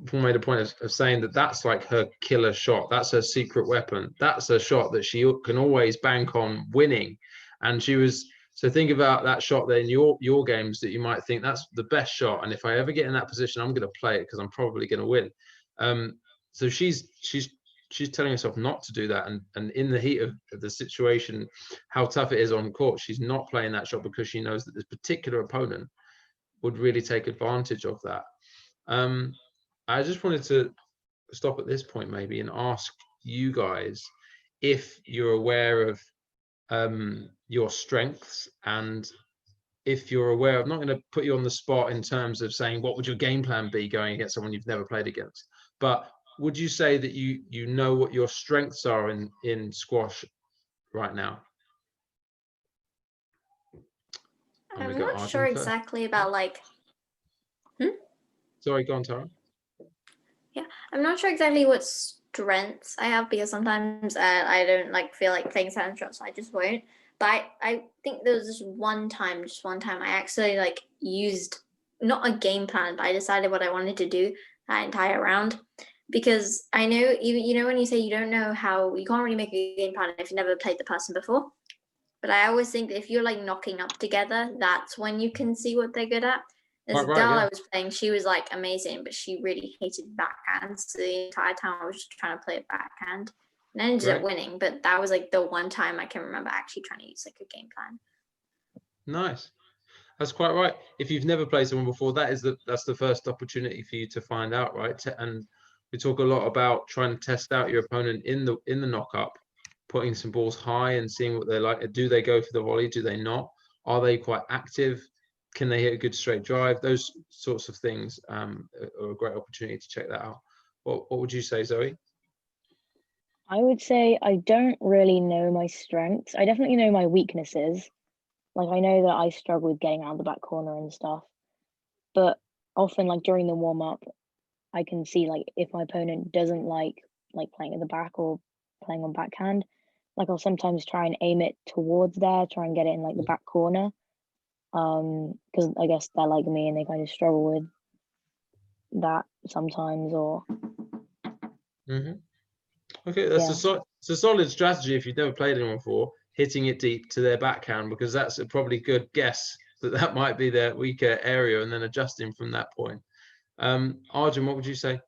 Paul made a point of saying that that's like her killer shot. That's her secret weapon. That's a shot that she can always bank on winning. And she was, so think about that shot there in your games that you might think that's the best shot, and if I ever get in that position, I'm going to play it because I'm probably going to win. So she's telling herself not to do that, and in the heat of the situation, how tough it is on court, she's not playing that shot because she knows that this particular opponent would really take advantage of that. I just wanted to stop at this point maybe and ask you guys if you're aware of your strengths, and if you're aware of, I'm not going to put you on the spot in terms of saying what would your game plan be going against someone you've never played against, but would you say that you know what your strengths are in squash right now? I'm not sure exactly about like. Sorry, go on, Tara. Yeah, I'm not sure exactly what strengths I have, because sometimes I don't feel like playing certain shots, so I just won't. But I think there was just one time I actually used not a game plan, but I decided what I wanted to do that entire round. Because I know, even when you say you don't know how, you can't really make a game plan if you've never played the person before. But I always think that if you're knocking up together, that's when you can see what they're good at. This girl I was playing, she was amazing, but she really hated backhands. So the entire time I was just trying to play a backhand, and I ended up winning. But that was the one time I can remember actually trying to use a game plan. Nice. That's quite right. If you've never played someone before, that's the first opportunity for you to find out, right? And We talk a lot about trying to test out your opponent in the knock-up, putting some balls high and seeing what they're like. Do they go for the volley? Do they not? Are they quite active? Can they hit a good straight drive? Those sorts of things are a great opportunity to check that out. What would you say, Zoe? I would say I don't really know my strengths. I definitely know my weaknesses. Like, I know that I struggle with getting out of the back corner and stuff. But often, like, during the warm-up, I can see, like, if my opponent doesn't like playing at the back or playing on backhand, like, I'll sometimes try and aim it towards there, try and get it in, like, the back corner. Because I guess they're like me and they kind of struggle with that sometimes, or... Okay, that's a solid strategy if you've never played anyone before, hitting it deep to their backhand, because that's a probably good guess that might be their weaker area, and then adjusting from that point. Arjun, what would you say?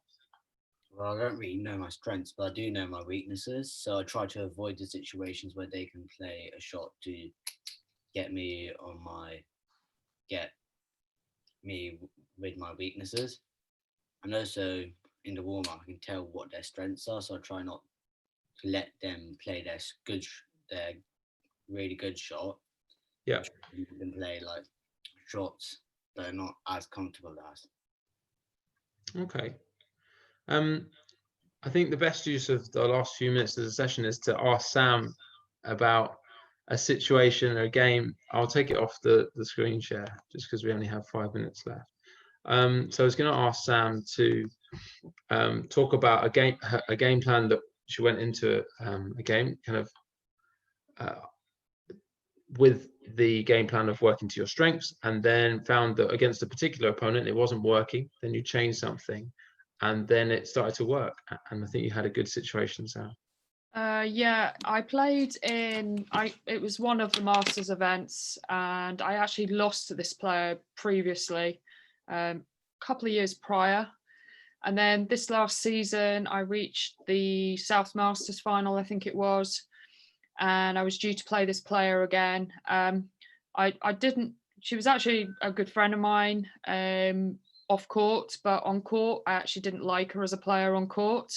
Well, I don't really know my strengths, but I do know my weaknesses. So I try to avoid the situations where they can play a shot to get me with my weaknesses. And also in the warm-up, I can tell what their strengths are, so I try not to let them play their really good shot. Yeah. You can play like shots that are not as comfortable as. Okay. I think the best use of the last few minutes of the session is to ask Sam about a situation or a game. I'll take it off the screen share just because we only have 5 minutes left. So I was going to ask Sam to talk about a game plan that she went into a game kind of with the game plan of working to your strengths, and then found that against a particular opponent it wasn't working. Then you changed something, and then it started to work. And I think you had a good situation, Sam. Yeah, I played it was one of the Masters events, and I actually lost to this player previously, a couple of years prior. And then this last season, I reached the South Masters final, I think it was, and I was due to play this player again. I didn't, she was actually a good friend of mine off court, but on court, I actually didn't like her as a player on court.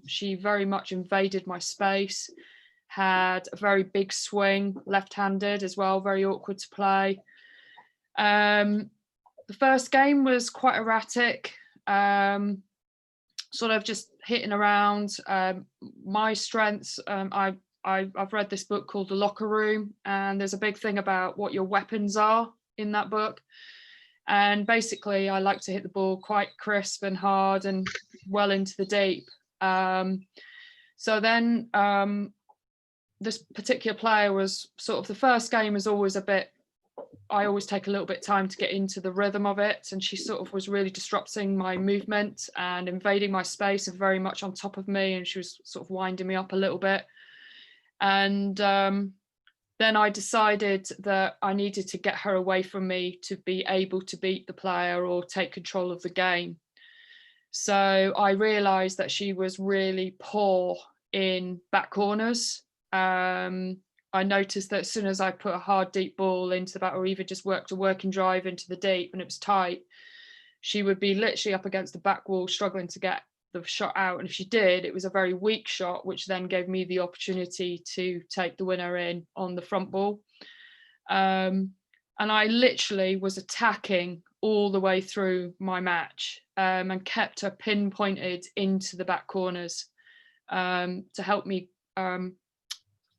She very much invaded my space, had a very big swing, left-handed as well, very awkward to play. The first game was quite erratic, sort of just hitting around. My strengths, I've read this book called The Locker Room, and there's a big thing about what your weapons are in that book. And basically, I like to hit the ball quite crisp and hard and well into the deep. So then this particular player was sort of, the first game is always a bit, I always take a little bit of time to get into the rhythm of it. And she sort of was really disrupting my movement and invading my space and very much on top of me. And she was sort of winding me up a little bit. And then I decided that I needed to get her away from me to be able to beat the player or take control of the game. So I realized that she was really poor in back corners. I noticed that as soon as I put a hard deep ball into the back, or even just worked a working drive into the deep and it was tight, she would be literally up against the back wall struggling to get the shot out. And if she did, it was a very weak shot, which then gave me the opportunity to take the winner in on the front ball. And I literally was attacking all the way through my match, and kept her pinpointed into the back corners to help me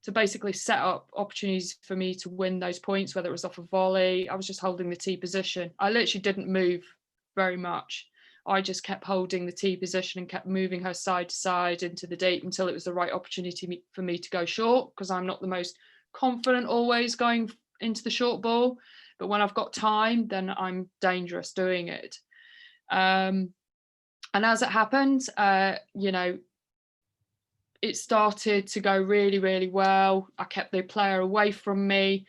to basically set up opportunities for me to win those points, whether it was off a volley. I was just holding the tee position. I literally didn't move very much. I just kept holding the tee position and kept moving her side to side into the deep until it was the right opportunity for me to go short, because I'm not the most confident always going into the short ball, but when I've got time, then I'm dangerous doing it. And as it happened, you know, it started to go really, really well. I kept the player away from me,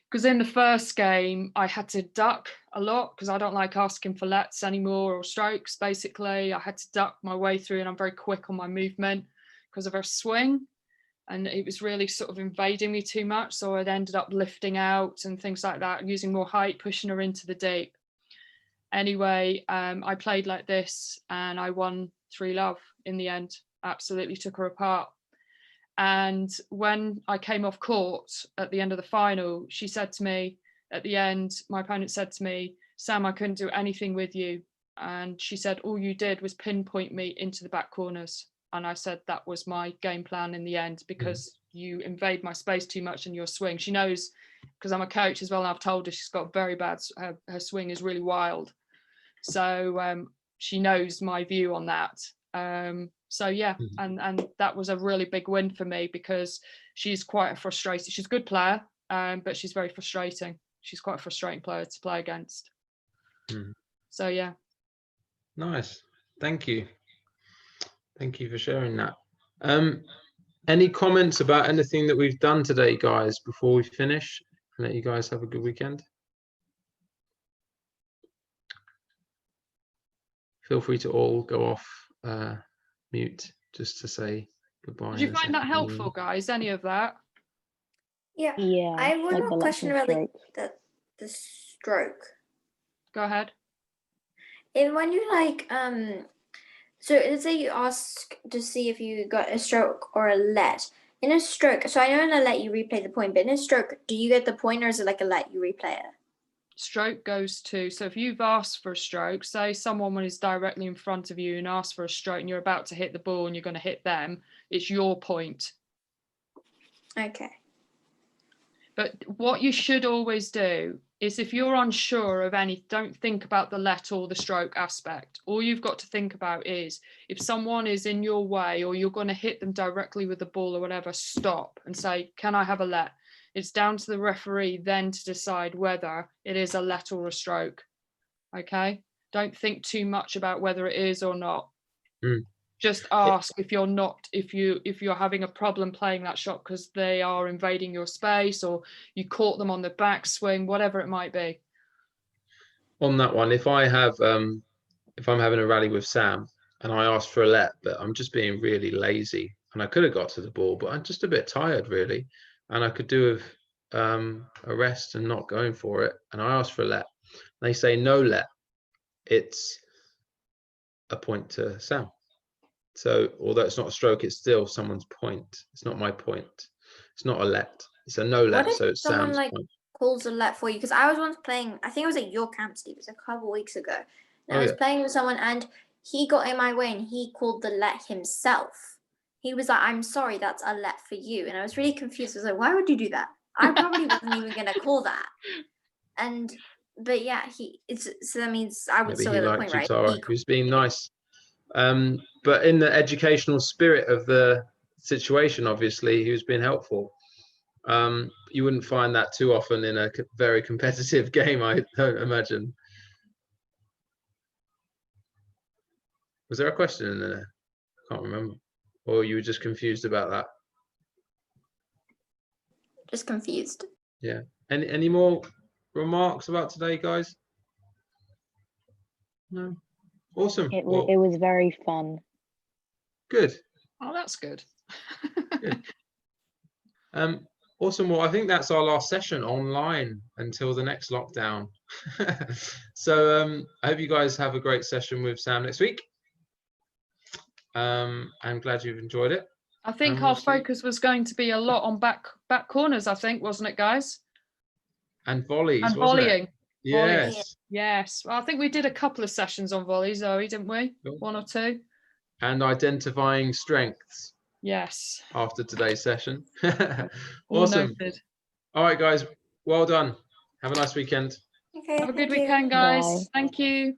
because in the first game, I had to duck a lot because I don't like asking for lets anymore, or strokes, basically. I had to duck my way through, and I'm very quick on my movement because of her swing. And it was really sort of invading me too much. So I'd ended up lifting out and things like that, using more height, pushing her into the deep. Anyway, I played like this and I won 3-love in the end. Absolutely took her apart. And when I came off court at the end of the final, she said to me at the end, my opponent said to me, Sam, I couldn't do anything with you. And she said, all you did was pinpoint me into the back corners. And I said, that was my game plan in the end, because you invade my space too much in your swing. She knows, because I'm a coach as well, and I've told her she's got very bad, her swing is really wild. So she knows my view on that. So yeah, and that was a really big win for me, because she's quite a frustrated, she's a good player, but she's very frustrating. She's quite a frustrating player to play against. So yeah. Nice. Thank you. Thank you for sharing that. Any comments about anything that we've done today, guys, before we finish and let you guys have a good weekend? Feel free to all go off mute just to say goodbye. Did you find that helpful, guys? Any of that? Yeah. Yeah. I have one like more question about the stroke. Go ahead. And when you so let's say you ask to see if you got a stroke or a let. In a stroke, so I know in a let you replay the point, but in a stroke, do you get the point, or is it like a let you replay it? Stroke goes to, so if you've asked for a stroke, say someone is directly in front of you and asks for a stroke and you're about to hit the ball and you're going to hit them, it's your point. Okay. But what you should always do is, if you're unsure of any, don't think about the let or the stroke aspect. All you've got to think about is, if someone is in your way or you're going to hit them directly with the ball or whatever, stop and say, can I have a let? It's down to the referee then to decide whether it is a let or a stroke. Okay? Don't think too much about whether it is or not. Just ask if you're having a problem playing that shot because they are invading your space, or you caught them on the backswing, whatever it might be. On that one, if I'm having a rally with Sam and I ask for a let, but I'm just being really lazy and I could have got to the ball, but I'm just a bit tired really, and I could do with a rest and not going for it, and I ask for a let, they say no let, it's a point to Sam. So although it's not a stroke, it's still someone's point. It's not my point. It's not a let. It's a no let. So it's Sam's point. Calls a let for you? Because I was once playing, I think it was at your camp, Steve. It was a couple of weeks ago. And I was playing with someone and he got in my way and he called the let himself. He was like, I'm sorry, that's a let for you. And I was really confused. I was like, why would you do that? I probably wasn't even going to call that. But yeah, so that means I would still get the point, right? He was being nice. But in the educational spirit of the situation, obviously, he was being helpful. You wouldn't find that too often in a very competitive game, I don't imagine. Was there a question in there? I can't remember. Or you were just confused about that? Just confused. Yeah. Any more remarks about today, guys? No. Awesome. It was very fun. Good. Oh, that's good. Good. Awesome. Well, I think that's our last session online until the next lockdown. So I hope you guys have a great session with Sam next week. I'm glad you've enjoyed it. I think our focus was going to be a lot on back corners, I think, wasn't it, guys? And volleys, and wasn't volleying. it? Yes. Volleys. Yes. Well, I think we did a couple of sessions on volleys, Zoe, didn't we? Cool. 1 or 2. And identifying strengths. Yes. After today's session. All awesome. Noted. All right, guys. Well done. Have a nice weekend. Okay. Have a good weekend, guys. Bye. Thank you.